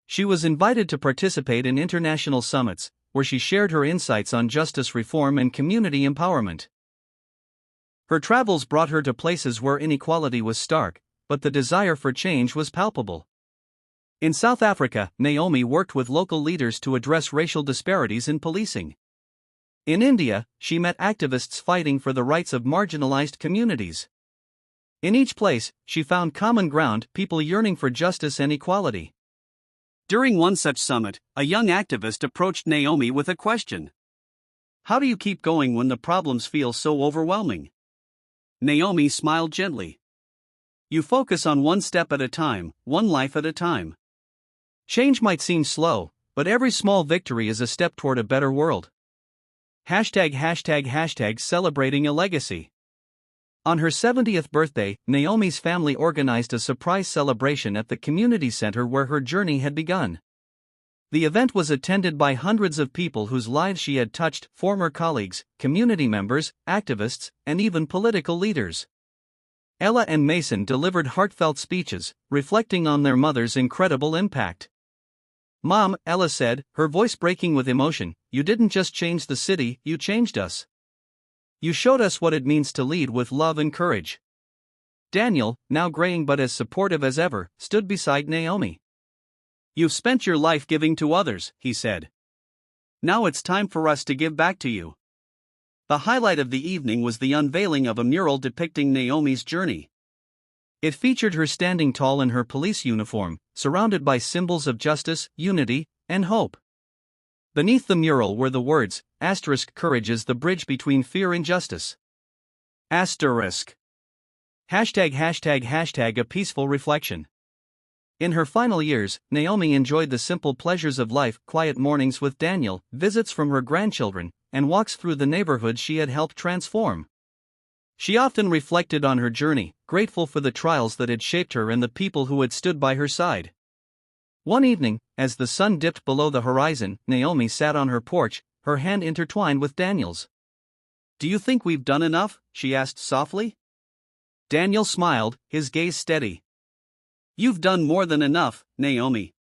She was invited to participate in international summits, where she shared her insights on justice reform and community empowerment. Her travels brought her to places where inequality was stark, but the desire for change was palpable. In South Africa, Naomi worked with local leaders to address racial disparities in policing. In India, she met activists fighting for the rights of marginalized communities. In each place, she found common ground: people yearning for justice and equality. During one such summit, a young activist approached Naomi with a question. "How do you keep going when the problems feel so overwhelming?" Naomi smiled gently. "You focus on one step at a time, one life at a time. Change might seem slow, but every small victory is a step toward a better world." ###Celebrating a legacy. On her 70th birthday, Naomi's family organized a surprise celebration at the community center where her journey had begun. The event was attended by hundreds of people whose lives she had touched: former colleagues, community members, activists, and even political leaders. Ella and Mason delivered heartfelt speeches, reflecting on their mother's incredible impact. "Mom," Ella said, her voice breaking with emotion, "you didn't just change the city, you changed us. You showed us what it means to lead with love and courage." Daniel, now graying but as supportive as ever, stood beside Naomi. "You've spent your life giving to others," he said. "Now it's time for us to give back to you." The highlight of the evening was the unveiling of a mural depicting Naomi's journey. It featured her standing tall in her police uniform, surrounded by symbols of justice, unity, and hope. Beneath the mural were the words, "Courage is the bridge between fear and justice." Asterisk. ###A peaceful reflection. In her final years, Naomi enjoyed the simple pleasures of life, quiet mornings with Daniel, visits from her grandchildren, and walks through the neighborhood she had helped transform. She often reflected on her journey, grateful for the trials that had shaped her and the people who had stood by her side. One evening, as the sun dipped below the horizon, Naomi sat on her porch, her hand intertwined with Daniel's. "Do you think we've done enough?" she asked softly. Daniel smiled, his gaze steady. "You've done more than enough, Naomi.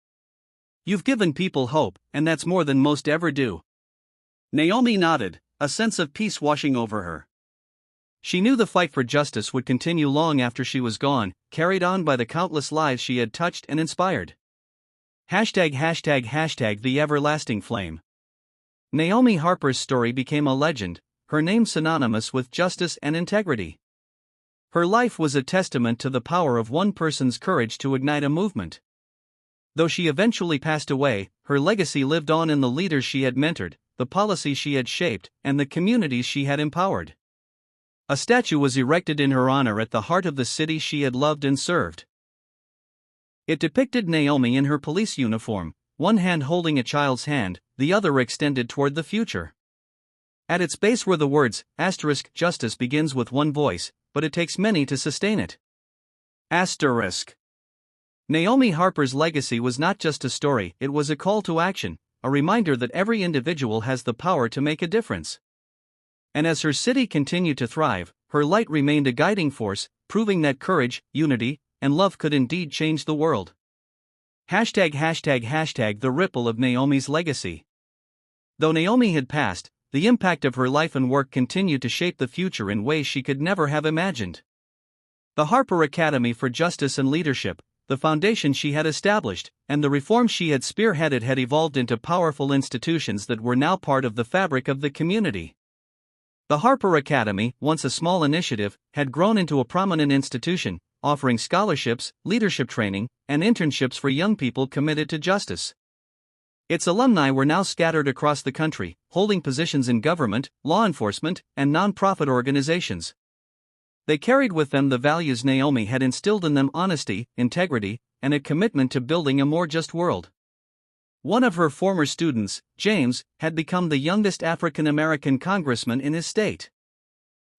You've given people hope, and that's more than most ever do." Naomi nodded, a sense of peace washing over her. She knew the fight for justice would continue long after she was gone, carried on by the countless lives she had touched and inspired. ###The everlasting flame. Naomi Harper's story became a legend, her name synonymous with justice and integrity. Her life was a testament to the power of one person's courage to ignite a movement. Though she eventually passed away, her legacy lived on in the leaders she had mentored, the policies she had shaped, and the communities she had empowered. A statue was erected in her honor at the heart of the city she had loved and served. It depicted Naomi in her police uniform, one hand holding a child's hand, the other extended toward the future. At its base were the words, "Justice begins with one voice, but it takes many to sustain it." Naomi Harper's legacy was not just a story, it was a call to action, a reminder that every individual has the power to make a difference. And as her city continued to thrive, her light remained a guiding force, proving that courage, unity, and love could indeed change the world. The ripple of Naomi's legacy. Though Naomi had passed, the impact of her life and work continued to shape the future in ways she could never have imagined. The Harper Academy for Justice and Leadership, the foundation she had established, and the reforms she had spearheaded had evolved into powerful institutions that were now part of the fabric of the community. The Harper Academy, once a small initiative, had grown into a prominent institution, offering scholarships, leadership training, and internships for young people committed to justice. Its alumni were now scattered across the country, holding positions in government, law enforcement, and nonprofit organizations. They carried with them the values Naomi had instilled in them: honesty, integrity, and a commitment to building a more just world. One of her former students, James, had become the youngest African American congressman in his state.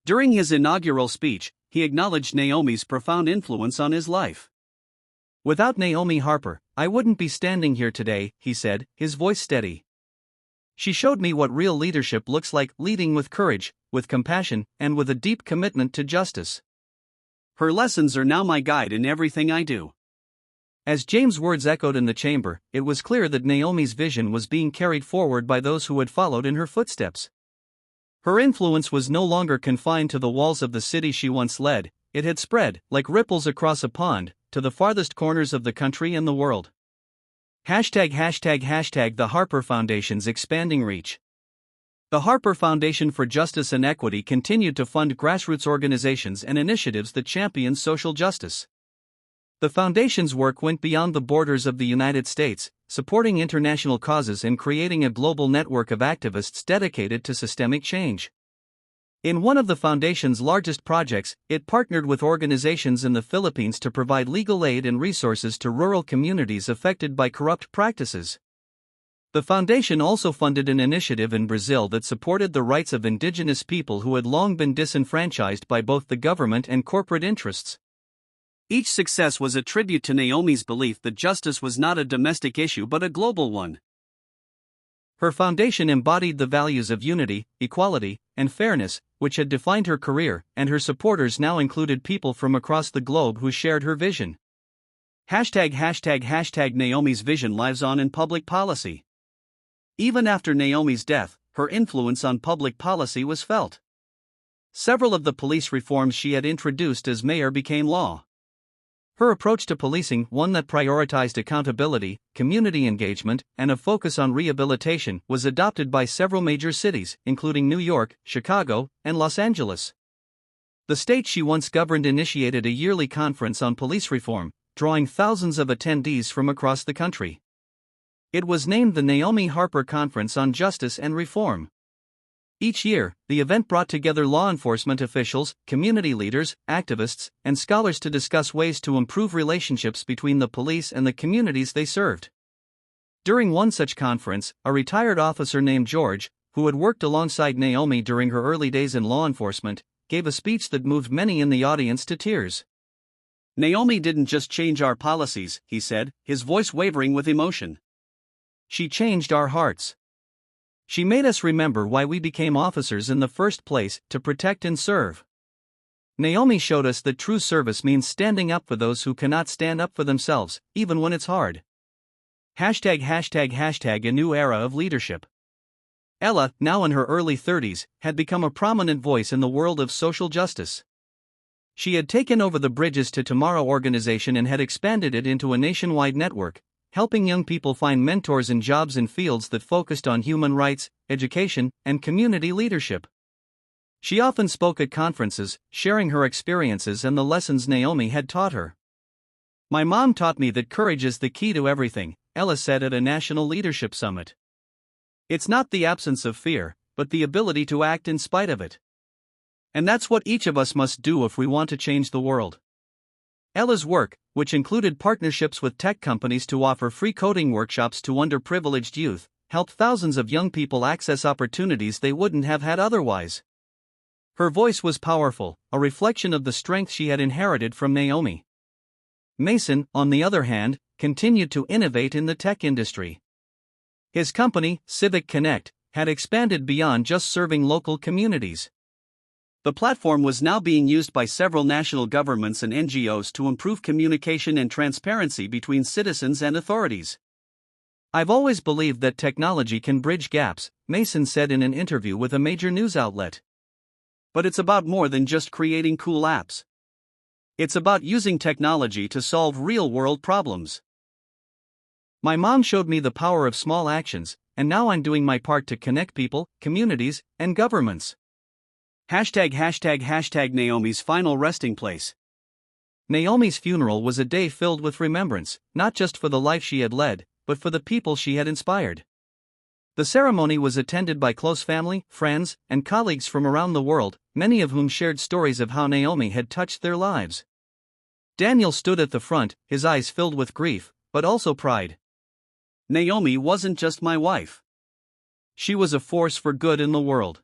During his inaugural speech, he acknowledged Naomi's profound influence on his life. "Without Naomi Harper, I wouldn't be standing here today," he said, his voice steady. "She showed me what real leadership looks like, leading with courage, with compassion, and with a deep commitment to justice. Her lessons are now my guide in everything I do." As James' words echoed in the chamber, it was clear that Naomi's vision was being carried forward by those who had followed in her footsteps. Her influence was no longer confined to the walls of the city she once led, it had spread, like ripples across a pond, to the farthest corners of the country and the world. The Harper Foundation's expanding reach. The Harper Foundation for Justice and Equity continued to fund grassroots organizations and initiatives that champion social justice. The foundation's work went beyond the borders of the United States, supporting international causes and creating a global network of activists dedicated to systemic change. In one of the foundation's largest projects, it partnered with organizations in the Philippines to provide legal aid and resources to rural communities affected by corrupt practices. The foundation also funded an initiative in Brazil that supported the rights of indigenous people who had long been disenfranchised by both the government and corporate interests. Each success was a tribute to Naomi's belief that justice was not a domestic issue but a global one. Her foundation embodied the values of unity, equality, and fairness, which had defined her career, and her supporters now included people from across the globe who shared her vision. Naomi's vision lives on in public policy. Even after Naomi's death, her influence on public policy was felt. Several of the police reforms she had introduced as mayor became law. Her approach to policing, one that prioritized accountability, community engagement, and a focus on rehabilitation, was adopted by several major cities, including New York, Chicago, and Los Angeles. The state she once governed initiated a yearly conference on police reform, drawing thousands of attendees from across the country. It was named the Naomi Harper Conference on Justice and Reform. Each year, the event brought together law enforcement officials, community leaders, activists, and scholars to discuss ways to improve relationships between the police and the communities they served. During one such conference, a retired officer named George, who had worked alongside Naomi during her early days in law enforcement, gave a speech that moved many in the audience to tears. "Naomi didn't just change our policies," he said, his voice wavering with emotion. "She changed our hearts. She made us remember why we became officers in the first place, to protect and serve. Naomi showed us that true service means standing up for those who cannot stand up for themselves, even when it's hard." ###A new era of leadership. Ella, now in her early 30s, had become a prominent voice in the world of social justice. She had taken over the Bridges to Tomorrow organization and had expanded it into a nationwide network, helping young people find mentors and jobs in fields that focused on human rights, education, and community leadership. She often spoke at conferences, sharing her experiences and the lessons Naomi had taught her. "My mom taught me that courage is the key to everything," Ella said at a national leadership summit. "It's not the absence of fear, but the ability to act in spite of it. And that's what each of us must do if we want to change the world." Ella's work, which included partnerships with tech companies to offer free coding workshops to underprivileged youth, helped thousands of young people access opportunities they wouldn't have had otherwise. Her voice was powerful, a reflection of the strength she had inherited from Naomi. Mason, on the other hand, continued to innovate in the tech industry. His company, Civic Connect, had expanded beyond just serving local communities. The platform was now being used by several national governments and NGOs to improve communication and transparency between citizens and authorities. "I've always believed that technology can bridge gaps," Mason said in an interview with a major news outlet. "But it's about more than just creating cool apps. It's about using technology to solve real-world problems. My mom showed me the power of small actions, and now I'm doing my part to connect people, communities, and governments." #Naomi's final resting place. Naomi's funeral was a day filled with remembrance, not just for the life she had led, but for the people she had inspired. The ceremony was attended by close family, friends, and colleagues from around the world, many of whom shared stories of how Naomi had touched their lives. Daniel stood at the front, his eyes filled with grief, but also pride. "Naomi wasn't just my wife. She was a force for good in the world.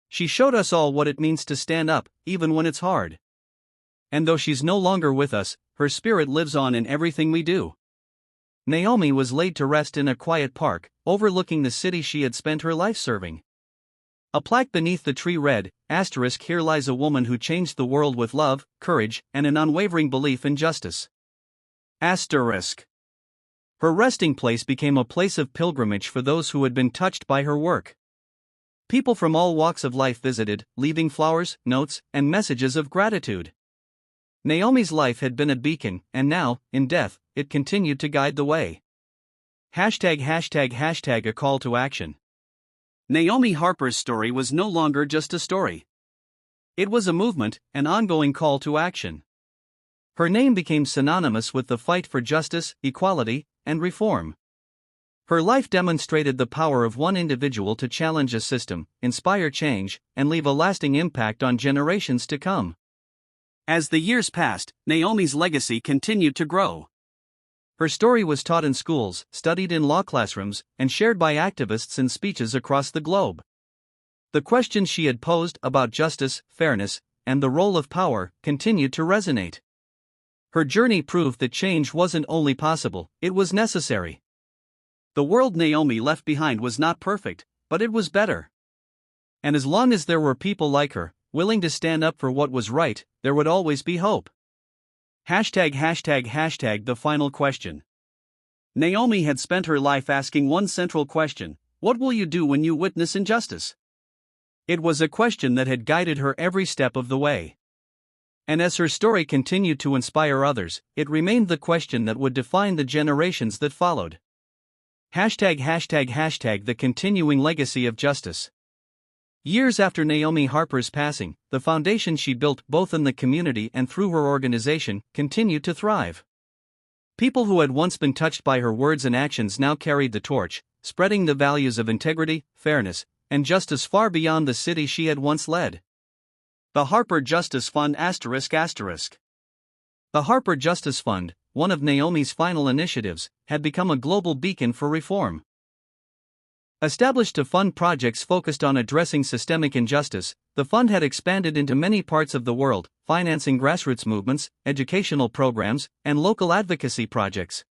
She showed us all what it means to stand up, even when it's hard. And though she's no longer with us, her spirit lives on in everything we do." Naomi was laid to rest in a quiet park, overlooking the city she had spent her life serving. A plaque beneath the tree read, "Here lies a woman who changed the world with love, courage, and an unwavering belief in justice." Her resting place became a place of pilgrimage for those who had been touched by her work. People from all walks of life visited, leaving flowers, notes, and messages of gratitude. Naomi's life had been a beacon, and now, in death, it continued to guide the way. ###A call to action. Naomi Harper's story was no longer just a story. It was a movement, an ongoing call to action. Her name became synonymous with the fight for justice, equality, and reform. Her life demonstrated the power of one individual to challenge a system, inspire change, and leave a lasting impact on generations to come. As the years passed, Naomi's legacy continued to grow. Her story was taught in schools, studied in law classrooms, and shared by activists in speeches across the globe. The questions she had posed about justice, fairness, and the role of power continued to resonate. Her journey proved that change wasn't only possible, it was necessary. The world Naomi left behind was not perfect, but it was better. And as long as there were people like her, willing to stand up for what was right, there would always be hope. The final question. Naomi had spent her life asking one central question: what will you do when you witness injustice? It was a question that had guided her every step of the way. And as her story continued to inspire others, it remained the question that would define the generations that followed. ###The continuing legacy of justice. Years after Naomi Harper's passing, the foundation she built both in the community and through her organization continued to thrive. People who had once been touched by her words and actions now carried the torch, spreading the values of integrity, fairness, and justice far beyond the city she had once led. The Harper Justice Fund ****. The Harper Justice Fund, one of Naomi's final initiatives, had become a global beacon for reform. Established to fund projects focused on addressing systemic injustice, the fund had expanded into many parts of the world, financing grassroots movements, educational programs, and local advocacy projects.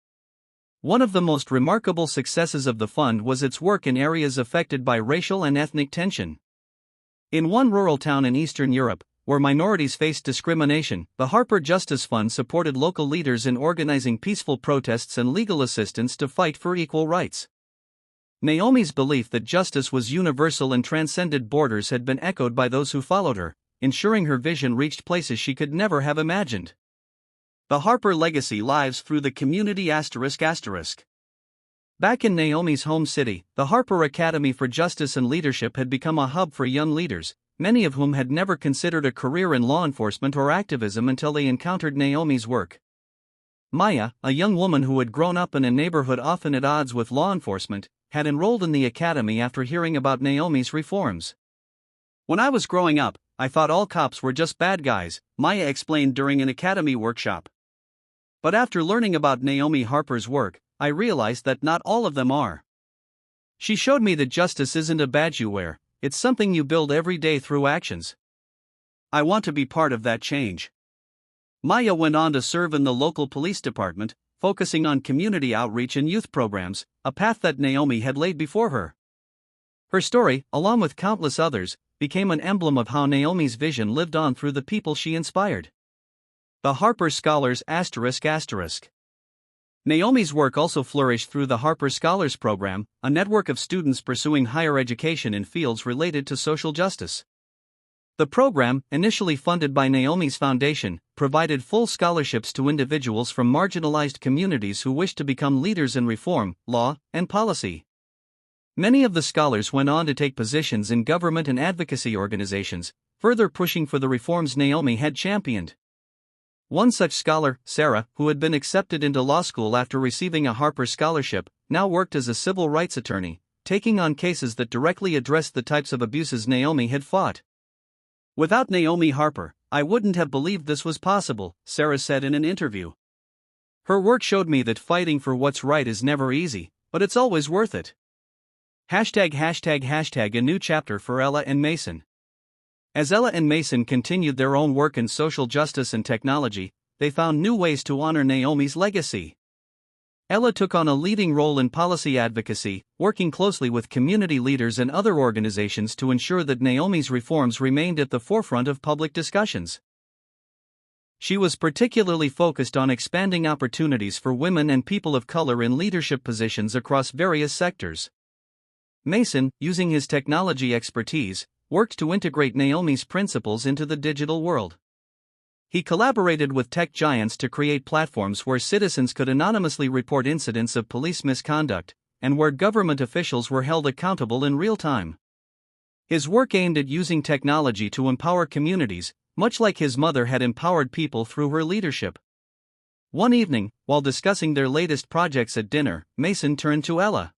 One of the most remarkable successes of the fund was its work in areas affected by racial and ethnic tension. In one rural town in Eastern Europe, where minorities faced discrimination, the Harper Justice Fund supported local leaders in organizing peaceful protests and legal assistance to fight for equal rights. Naomi's belief that justice was universal and transcended borders had been echoed by those who followed her, ensuring her vision reached places she could never have imagined. The Harper legacy lives through the community ****. Back in Naomi's home city, the Harper Academy for Justice and Leadership had become a hub for young leaders, many of whom had never considered a career in law enforcement or activism until they encountered Naomi's work. Maya, a young woman who had grown up in a neighborhood often at odds with law enforcement, had enrolled in the academy after hearing about Naomi's reforms. "When I was growing up, I thought all cops were just bad guys," Maya explained during an academy workshop. "But after learning about Naomi Harper's work, I realized that not all of them are. She showed me that justice isn't a badge you wear, it's something you build every day through actions. I want to be part of that change." Maya went on to serve in the local police department, focusing on community outreach and youth programs, a path that Naomi had laid before her. Her story, along with countless others, became an emblem of how Naomi's vision lived on through the people she inspired. The Harper Scholars ****. Naomi's work also flourished through the Harper Scholars Program, a network of students pursuing higher education in fields related to social justice. The program, initially funded by Naomi's foundation, provided full scholarships to individuals from marginalized communities who wished to become leaders in reform, law, and policy. Many of the scholars went on to take positions in government and advocacy organizations, further pushing for the reforms Naomi had championed. One such scholar, Sarah, who had been accepted into law school after receiving a Harper Scholarship, now worked as a civil rights attorney, taking on cases that directly addressed the types of abuses Naomi had fought. "Without Naomi Harper, I wouldn't have believed this was possible," Sarah said in an interview. "Her work showed me that fighting for what's right is never easy, but it's always worth it." ###A new chapter for Ella and Mason. As Ella and Mason continued their own work in social justice and technology, they found new ways to honor Naomi's legacy. Ella took on a leading role in policy advocacy, working closely with community leaders and other organizations to ensure that Naomi's reforms remained at the forefront of public discussions. She was particularly focused on expanding opportunities for women and people of color in leadership positions across various sectors. Mason, using his technology expertise, worked to integrate Naomi's principles into the digital world. He collaborated with tech giants to create platforms where citizens could anonymously report incidents of police misconduct, and where government officials were held accountable in real time. His work aimed at using technology to empower communities, much like his mother had empowered people through her leadership. One evening, while discussing their latest projects at dinner, Mason turned to Ella.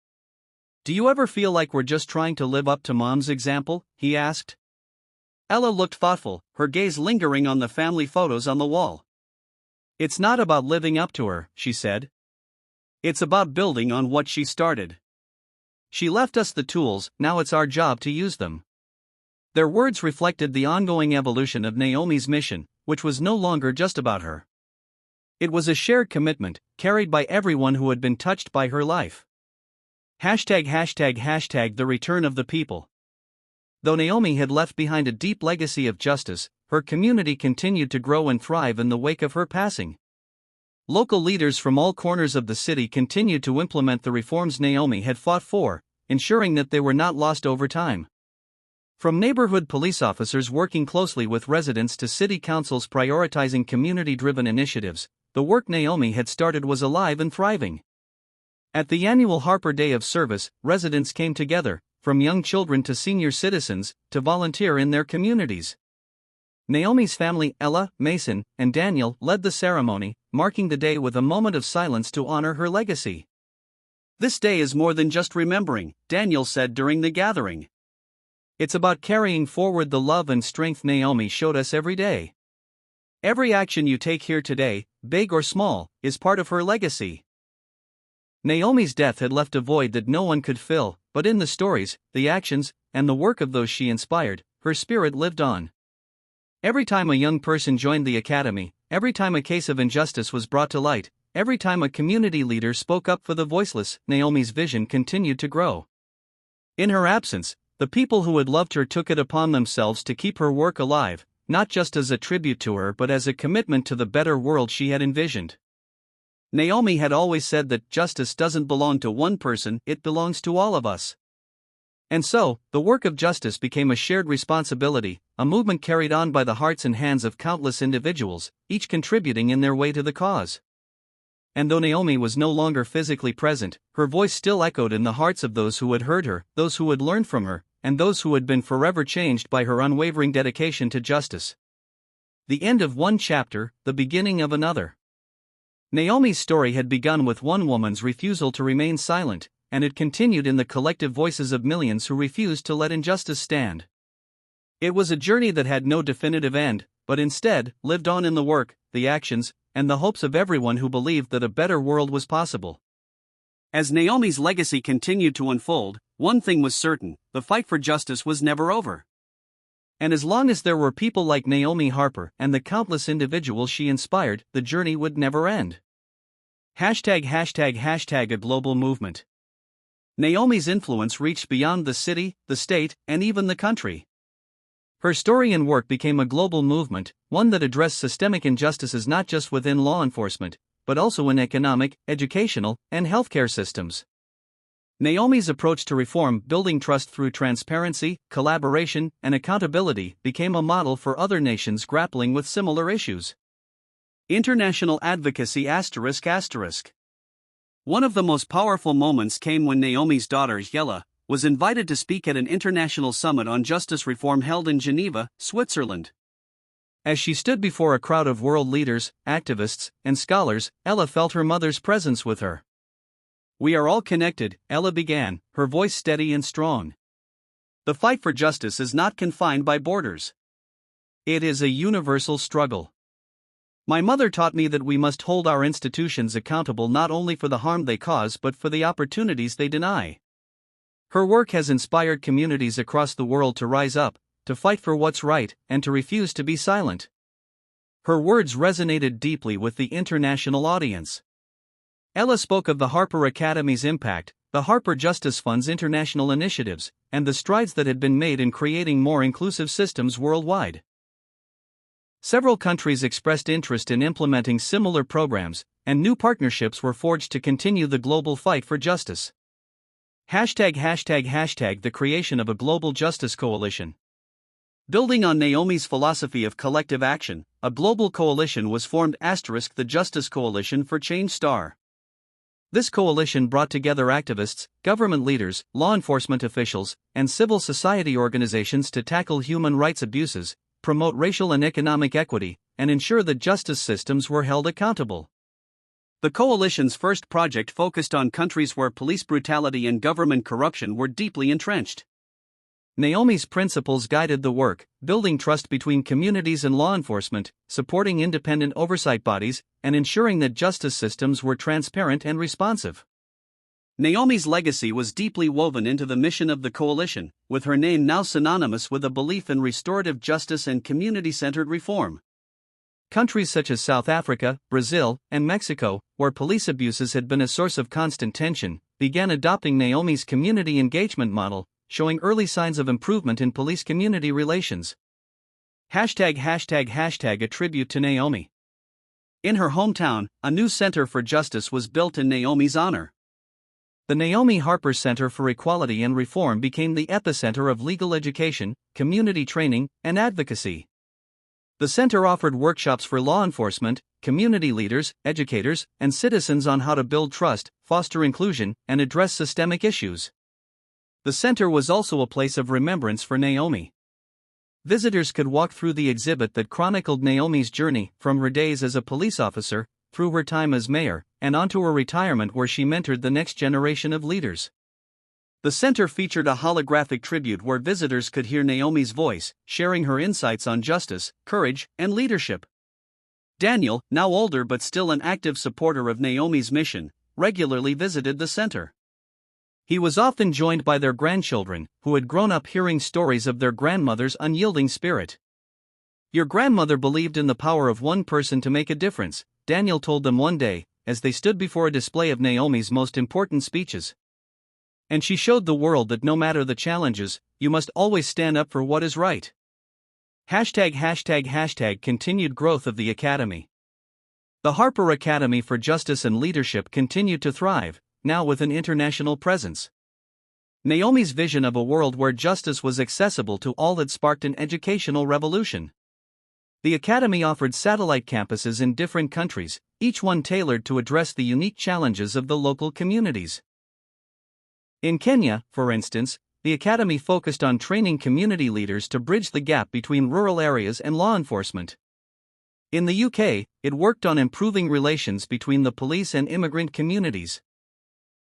"Do you ever feel like we're just trying to live up to Mom's example?" he asked. Ella looked thoughtful, her gaze lingering on the family photos on the wall. "It's not about living up to her," she said. "It's about building on what she started. She left us the tools, now it's our job to use them." Their words reflected the ongoing evolution of Naomi's mission, which was no longer just about her. It was a shared commitment, carried by everyone who had been touched by her life. ###The return of the people. Though Naomi had left behind a deep legacy of justice, her community continued to grow and thrive in the wake of her passing. Local leaders from all corners of the city continued to implement the reforms Naomi had fought for, ensuring that they were not lost over time. From neighborhood police officers working closely with residents to city councils prioritizing community-driven initiatives, the work Naomi had started was alive and thriving. At the annual Harper Day of Service, residents came together, from young children to senior citizens, to volunteer in their communities. Naomi's family, Ella, Mason, and Daniel, led the ceremony, marking the day with a moment of silence to honor her legacy. "This day is more than just remembering," Daniel said during the gathering. "It's about carrying forward the love and strength Naomi showed us every day. Every action you take here today, big or small, is part of her legacy." Naomi's death had left a void that no one could fill, but in the stories, the actions, and the work of those she inspired, her spirit lived on. Every time a young person joined the academy, every time a case of injustice was brought to light, every time a community leader spoke up for the voiceless, Naomi's vision continued to grow. In her absence, the people who had loved her took it upon themselves to keep her work alive, not just as a tribute to her but as a commitment to the better world she had envisioned. Naomi had always said that justice doesn't belong to one person, it belongs to all of us. And so, the work of justice became a shared responsibility, a movement carried on by the hearts and hands of countless individuals, each contributing in their way to the cause. And though Naomi was no longer physically present, her voice still echoed in the hearts of those who had heard her, those who had learned from her, and those who had been forever changed by her unwavering dedication to justice. The end of one chapter, the beginning of another. Naomi's story had begun with one woman's refusal to remain silent, and it continued in the collective voices of millions who refused to let injustice stand. It was a journey that had no definitive end, but instead, lived on in the work, the actions, and the hopes of everyone who believed that a better world was possible. As Naomi's legacy continued to unfold, one thing was certain: the fight for justice was never over. And as long as there were people like Naomi Harper and the countless individuals she inspired, the journey would never end. #### a global movement. Naomi's influence reached beyond the city, the state, and even the country. Her story and work became a global movement, one that addressed systemic injustices not just within law enforcement, but also in economic, educational, and healthcare systems. Naomi's approach to reform, building trust through transparency, collaboration, and accountability, became a model for other nations grappling with similar issues. International advocacy ***. One of the most powerful moments came when Naomi's daughter, Yella, was invited to speak at an international summit on justice reform held in Geneva, Switzerland. As she stood before a crowd of world leaders, activists, and scholars, Ella felt her mother's presence with her. "We are all connected," Ella began, her voice steady and strong. "The fight for justice is not confined by borders. It is a universal struggle. My mother taught me that we must hold our institutions accountable not only for the harm they cause but for the opportunities they deny." Her work has inspired communities across the world to rise up, to fight for what's right, and to refuse to be silent. Her words resonated deeply with the international audience. Ella spoke of the Harper Academy's impact, the Harper Justice Fund's international initiatives, and the strides that had been made in creating more inclusive systems worldwide. Several countries expressed interest in implementing similar programs, and new partnerships were forged to continue the global fight for justice. #### The creation of a global justice coalition. Building on Naomi's philosophy of collective action, a global coalition was formed ***, the Justice Coalition for Change ***. This coalition brought together activists, government leaders, law enforcement officials, and civil society organizations to tackle human rights abuses, promote racial and economic equity, and ensure that justice systems were held accountable. The coalition's first project focused on countries where police brutality and government corruption were deeply entrenched. Naomi's principles guided the work, building trust between communities and law enforcement, supporting independent oversight bodies, and ensuring that justice systems were transparent and responsive. Naomi's legacy was deeply woven into the mission of the coalition, with her name now synonymous with a belief in restorative justice and community-centered reform. Countries such as South Africa, Brazil, and Mexico, where police abuses had been a source of constant tension, began adopting Naomi's community engagement model, showing early signs of improvement in police-community relations. ###. A tribute to Naomi. In her hometown, a new center for justice was built in Naomi's honor. The Naomi Harper Center for Equality and Reform became the epicenter of legal education, community training, and advocacy. The center offered workshops for law enforcement, community leaders, educators, and citizens on how to build trust, foster inclusion, and address systemic issues. The center was also a place of remembrance for Naomi. Visitors could walk through the exhibit that chronicled Naomi's journey from her days as a police officer, through her time as mayor, and onto her retirement where she mentored the next generation of leaders. The center featured a holographic tribute where visitors could hear Naomi's voice, sharing her insights on justice, courage, and leadership. Daniel, now older but still an active supporter of Naomi's mission, regularly visited the center. He was often joined by their grandchildren, who had grown up hearing stories of their grandmother's unyielding spirit. "Your grandmother believed in the power of one person to make a difference," Daniel told them one day, as they stood before a display of Naomi's most important speeches. "And she showed the world that no matter the challenges, you must always stand up for what is right." Continued growth of the Academy. The Harper Academy for Justice and Leadership continued to thrive, now with an international presence. Naomi's vision of a world where justice was accessible to all had sparked an educational revolution. The Academy offered satellite campuses in different countries, each one tailored to address the unique challenges of the local communities. In Kenya, for instance, the Academy focused on training community leaders to bridge the gap between rural areas and law enforcement. In the UK, it worked on improving relations between the police and immigrant communities.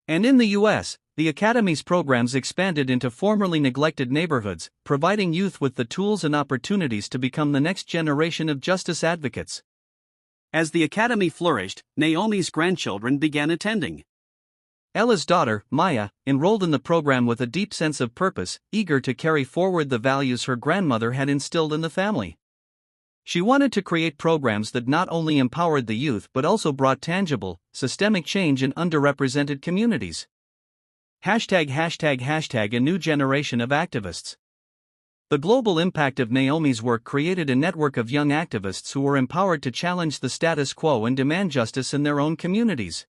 And in the US, the Academy's programs expanded into formerly neglected neighborhoods, providing youth with the tools and opportunities to become the next generation of justice advocates. As the Academy flourished, Naomi's grandchildren began attending. Ella's daughter, Maya, enrolled in the program with a deep sense of purpose, eager to carry forward the values her grandmother had instilled in the family. She wanted to create programs that not only empowered the youth but also brought tangible, systemic change in underrepresented communities. A new generation of activists. The global impact of Naomi's work created a network of young activists who were empowered to challenge the status quo and demand justice in their own communities.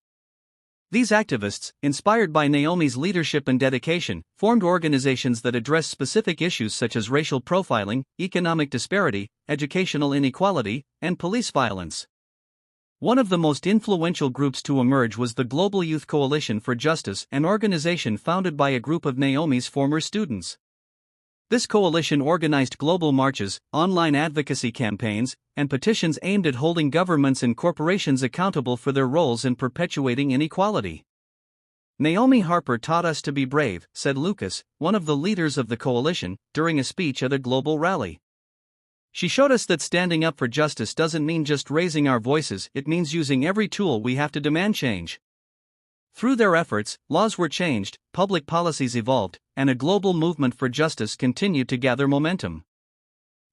These activists, inspired by Naomi's leadership and dedication, formed organizations that address specific issues such as racial profiling, economic disparity, educational inequality, and police violence. One of the most influential groups to emerge was the Global Youth Coalition for Justice, an organization founded by a group of Naomi's former students. This coalition organized global marches, online advocacy campaigns, and petitions aimed at holding governments and corporations accountable for their roles in perpetuating inequality. "Naomi Harper taught us to be brave," said Lucas, one of the leaders of the coalition, during a speech at a global rally. "She showed us that standing up for justice doesn't mean just raising our voices, it means using every tool we have to demand change." Through their efforts, laws were changed, public policies evolved, and a global movement for justice continued to gather momentum.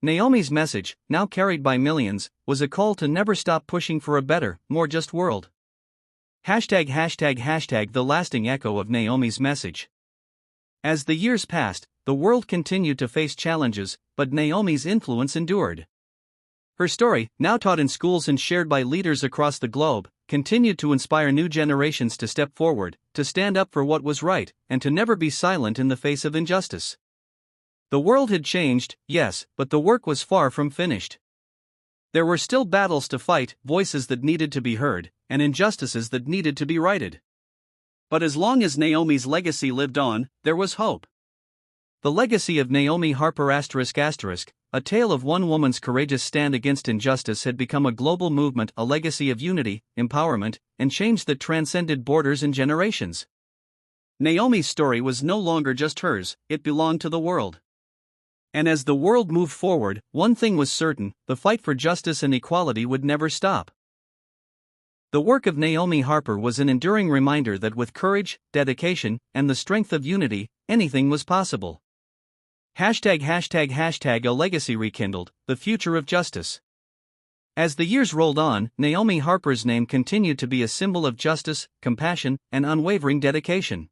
Naomi's message, now carried by millions, was a call to never stop pushing for a better, more just world. The lasting echo of Naomi's message. As the years passed, the world continued to face challenges, but Naomi's influence endured. Her story, now taught in schools and shared by leaders across the globe, continued to inspire new generations to step forward, to stand up for what was right, and to never be silent in the face of injustice. The world had changed, yes, but the work was far from finished. There were still battles to fight, voices that needed to be heard, and injustices that needed to be righted. But as long as Naomi's legacy lived on, there was hope. The legacy of Naomi Harper ***, a tale of one woman's courageous stand against injustice, had become a global movement, a legacy of unity, empowerment, and change that transcended borders and generations. Naomi's story was no longer just hers, it belonged to the world. And as the world moved forward, one thing was certain: the fight for justice and equality would never stop. The work of Naomi Harper was an enduring reminder that with courage, dedication, and the strength of unity, anything was possible. ### A legacy rekindled, the future of justice. As the years rolled on, Naomi Harper's name continued to be a symbol of justice, compassion, and unwavering dedication.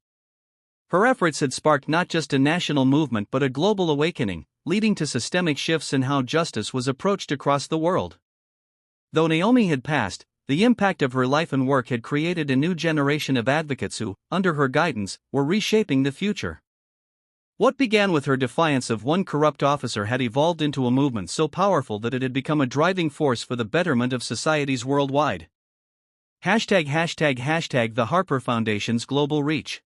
Her efforts had sparked not just a national movement but a global awakening, leading to systemic shifts in how justice was approached across the world. Though Naomi had passed, the impact of her life and work had created a new generation of advocates who, under her guidance, were reshaping the future. What began with her defiance of one corrupt officer had evolved into a movement so powerful that it had become a driving force for the betterment of societies worldwide. #The Harper Foundation's global reach.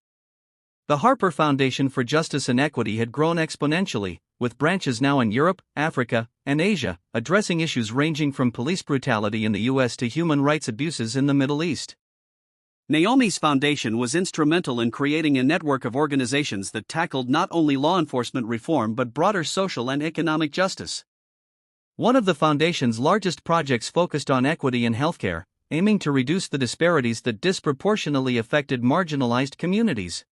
The Harper Foundation for Justice and Equity had grown exponentially, with branches now in Europe, Africa, and Asia, addressing issues ranging from police brutality in the US to human rights abuses in the Middle East. Naomi's foundation was instrumental in creating a network of organizations that tackled not only law enforcement reform but broader social and economic justice. One of the foundation's largest projects focused on equity in healthcare, aiming to reduce the disparities that disproportionately affected marginalized communities.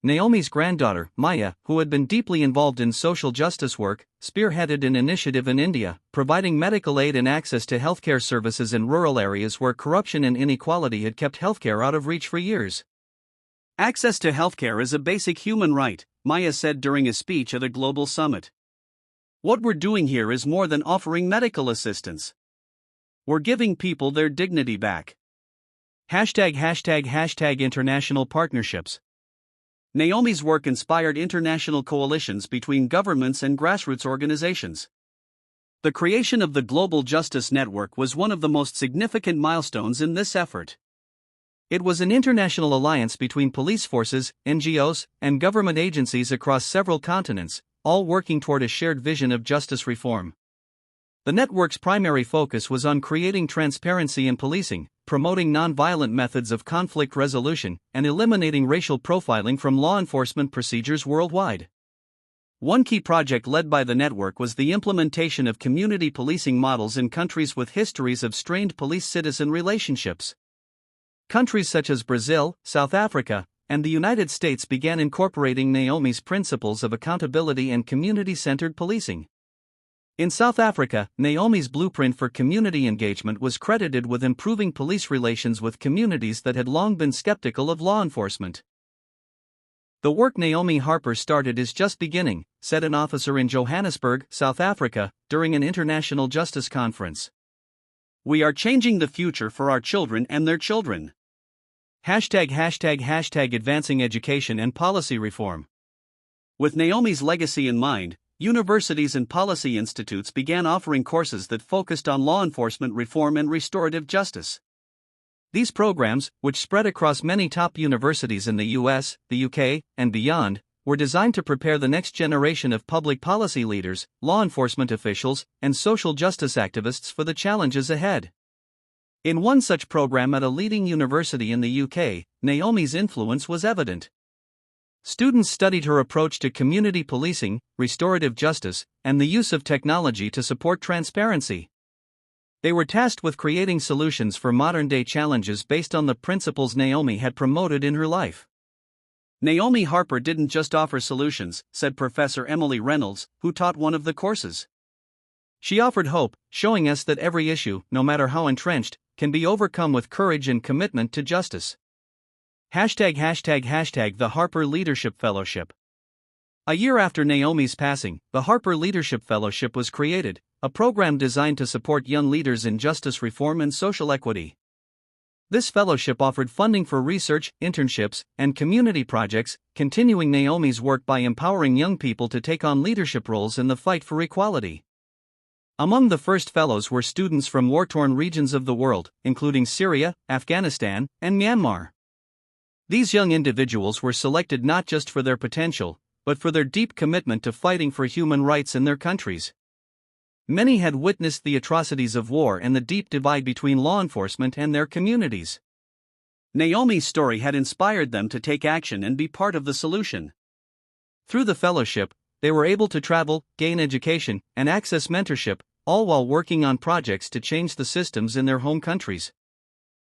Naomi's granddaughter, Maya, who had been deeply involved in social justice work, spearheaded an initiative in India, providing medical aid and access to healthcare services in rural areas where corruption and inequality had kept healthcare out of reach for years. Access to healthcare is a basic human right, Maya said during a speech at a global summit. What we're doing here is more than offering medical assistance. We're giving people their dignity back. #International partnerships. Naomi's work inspired international coalitions between governments and grassroots organizations. The creation of the Global Justice Network was one of the most significant milestones in this effort. It was an international alliance between police forces, NGOs, and government agencies across several continents, all working toward a shared vision of justice reform. The network's primary focus was on creating transparency in policing, promoting nonviolent methods of conflict resolution, and eliminating racial profiling from law enforcement procedures worldwide. One key project led by the network was the implementation of community policing models in countries with histories of strained police-citizen relationships. Countries such as Brazil, South Africa, and the United States began incorporating Naomi's principles of accountability and community-centered policing. In South Africa, Naomi's blueprint for community engagement was credited with improving police relations with communities that had long been skeptical of law enforcement. "The work Naomi Harper started is just beginning," said an officer in Johannesburg, South Africa, during an international justice conference. "We are changing the future for our children and their children." #Advancing education and policy reform. With Naomi's legacy in mind, universities and policy institutes began offering courses that focused on law enforcement reform and restorative justice. These programs, which spread across many top universities in the US, the UK, and beyond, were designed to prepare the next generation of public policy leaders, law enforcement officials, and social justice activists for the challenges ahead. In one such program at a leading university in the UK, Naomi's influence was evident. Students studied her approach to community policing, restorative justice, and the use of technology to support transparency. They were tasked with creating solutions for modern-day challenges based on the principles Naomi had promoted in her life. Naomi Harper didn't just offer solutions, said Professor Emily Reynolds, who taught one of the courses. She offered hope, showing us that every issue, no matter how entrenched, can be overcome with courage and commitment to justice. #The Harper Leadership Fellowship. A year after Naomi's passing, the Harper Leadership Fellowship was created, a program designed to support young leaders in justice reform and social equity. This fellowship offered funding for research, internships, and community projects, continuing Naomi's work by empowering young people to take on leadership roles in the fight for equality. Among the first fellows were students from war-torn regions of the world, including Syria, Afghanistan, and Myanmar. These young individuals were selected not just for their potential, but for their deep commitment to fighting for human rights in their countries. Many had witnessed the atrocities of war and the deep divide between law enforcement and their communities. Naomi's story had inspired them to take action and be part of the solution. Through the fellowship, they were able to travel, gain education, and access mentorship, all while working on projects to change the systems in their home countries.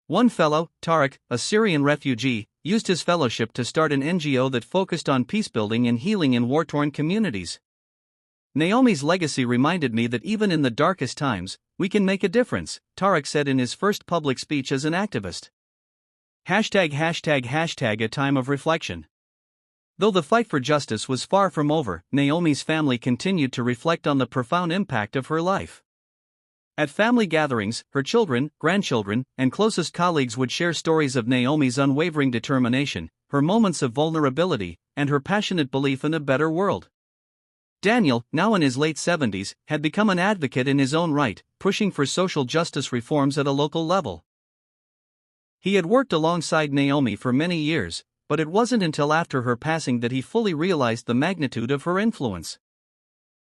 One fellow, Tariq, a Syrian refugee, used his fellowship to start an NGO that focused on peacebuilding and healing in war-torn communities. "Naomi's legacy reminded me that even in the darkest times, we can make a difference," Tariq said in his first public speech as an activist. #A time of reflection. Though the fight for justice was far from over, Naomi's family continued to reflect on the profound impact of her life. At family gatherings, her children, grandchildren, and closest colleagues would share stories of Naomi's unwavering determination, her moments of vulnerability, and her passionate belief in a better world. Daniel, now in his late 70s, had become an advocate in his own right, pushing for social justice reforms at a local level. He had worked alongside Naomi for many years, but it wasn't until after her passing that he fully realized the magnitude of her influence.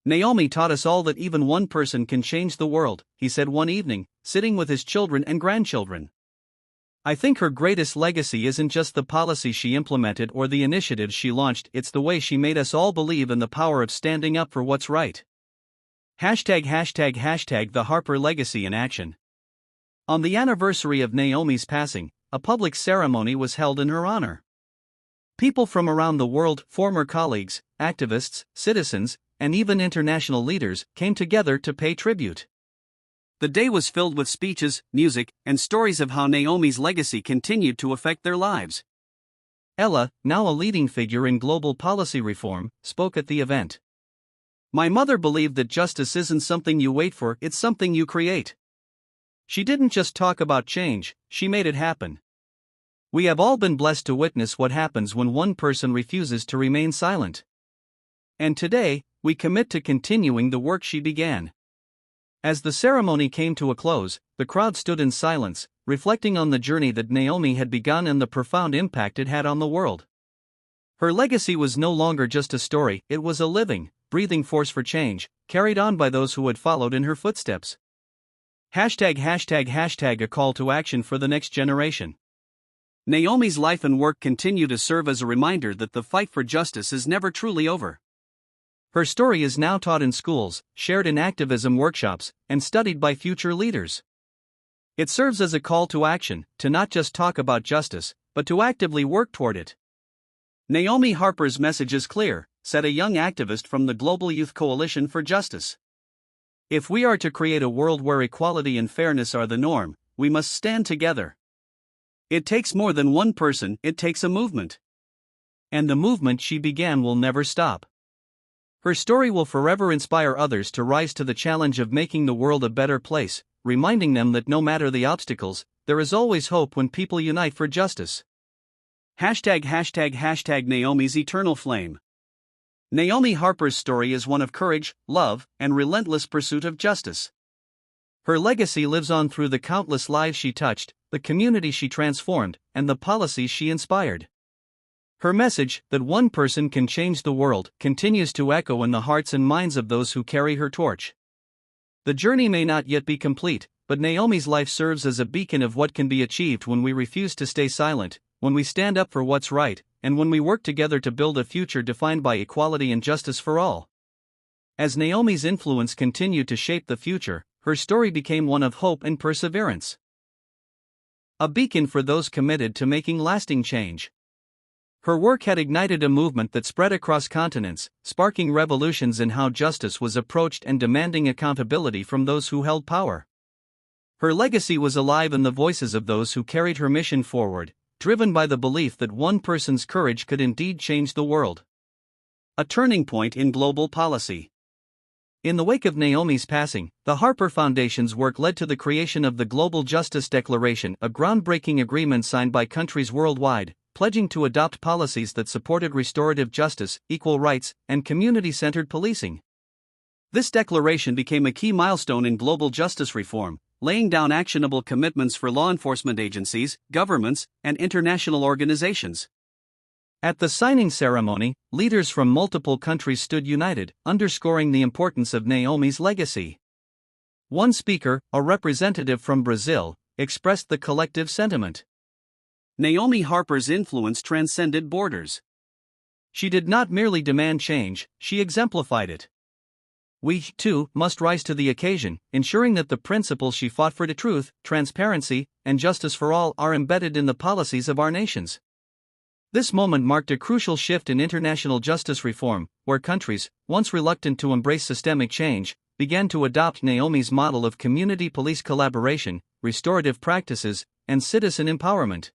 "Naomi taught us all that even one person can change the world," he said one evening, sitting with his children and grandchildren. "I think her greatest legacy isn't just the policies she implemented or the initiatives she launched, it's the way she made us all believe in the power of standing up for what's right." #The Harper Legacy in Action. On the anniversary of Naomi's passing, a public ceremony was held in her honor. People from around the world, former colleagues, activists, citizens, and even international leaders, came together to pay tribute. The day was filled with speeches, music, and stories of how Naomi's legacy continued to affect their lives. Ella, now a leading figure in global policy reform, spoke at the event. "My mother believed that justice isn't something you wait for, it's something you create. She didn't just talk about change, she made it happen. We have all been blessed to witness what happens when one person refuses to remain silent. And today, we commit to continuing the work she began." As the ceremony came to a close, the crowd stood in silence, reflecting on the journey that Naomi had begun and the profound impact it had on the world. Her legacy was no longer just a story, it was a living, breathing force for change, carried on by those who had followed in her footsteps. #A call to action for the next generation. Naomi's life and work continue to serve as a reminder that the fight for justice is never truly over. Her story is now taught in schools, shared in activism workshops, and studied by future leaders. It serves as a call to action, to not just talk about justice, but to actively work toward it. Naomi Harper's message is clear, said a young activist from the Global Youth Coalition for Justice. If we are to create a world where equality and fairness are the norm, we must stand together. It takes more than one person, it takes a movement. And the movement she began will never stop. Her story will forever inspire others to rise to the challenge of making the world a better place, reminding them that no matter the obstacles, there is always hope when people unite for justice. #Naomi's Eternal Flame. Naomi Harper's story is one of courage, love, and relentless pursuit of justice. Her legacy lives on through the countless lives she touched, the community she transformed, and the policies she inspired. Her message, that one person can change the world, continues to echo in the hearts and minds of those who carry her torch. The journey may not yet be complete, but Naomi's life serves as a beacon of what can be achieved when we refuse to stay silent, when we stand up for what's right, and when we work together to build a future defined by equality and justice for all. As Naomi's influence continued to shape the future, her story became one of hope and perseverance. A beacon for those committed to making lasting change. Her work had ignited a movement that spread across continents, sparking revolutions in how justice was approached and demanding accountability from those who held power. Her legacy was alive in the voices of those who carried her mission forward, driven by the belief that one person's courage could indeed change the world. A turning point in global policy. In the wake of Naomi's passing, the Harper Foundation's work led to the creation of the Global Justice Declaration, a groundbreaking agreement signed by countries worldwide, pledging to adopt policies that supported restorative justice, equal rights, and community-centered policing. This declaration became a key milestone in global justice reform, laying down actionable commitments for law enforcement agencies, governments, and international organizations. At the signing ceremony, leaders from multiple countries stood united, underscoring the importance of Naomi's legacy. One speaker, a representative from Brazil, expressed the collective sentiment. Naomi Harper's influence transcended borders. She did not merely demand change, she exemplified it. We, too, must rise to the occasion, ensuring that the principles she fought for, the truth, transparency, and justice for all, are embedded in the policies of our nations. This moment marked a crucial shift in international justice reform, where countries, once reluctant to embrace systemic change, began to adopt Naomi's model of community police collaboration, restorative practices, and citizen empowerment.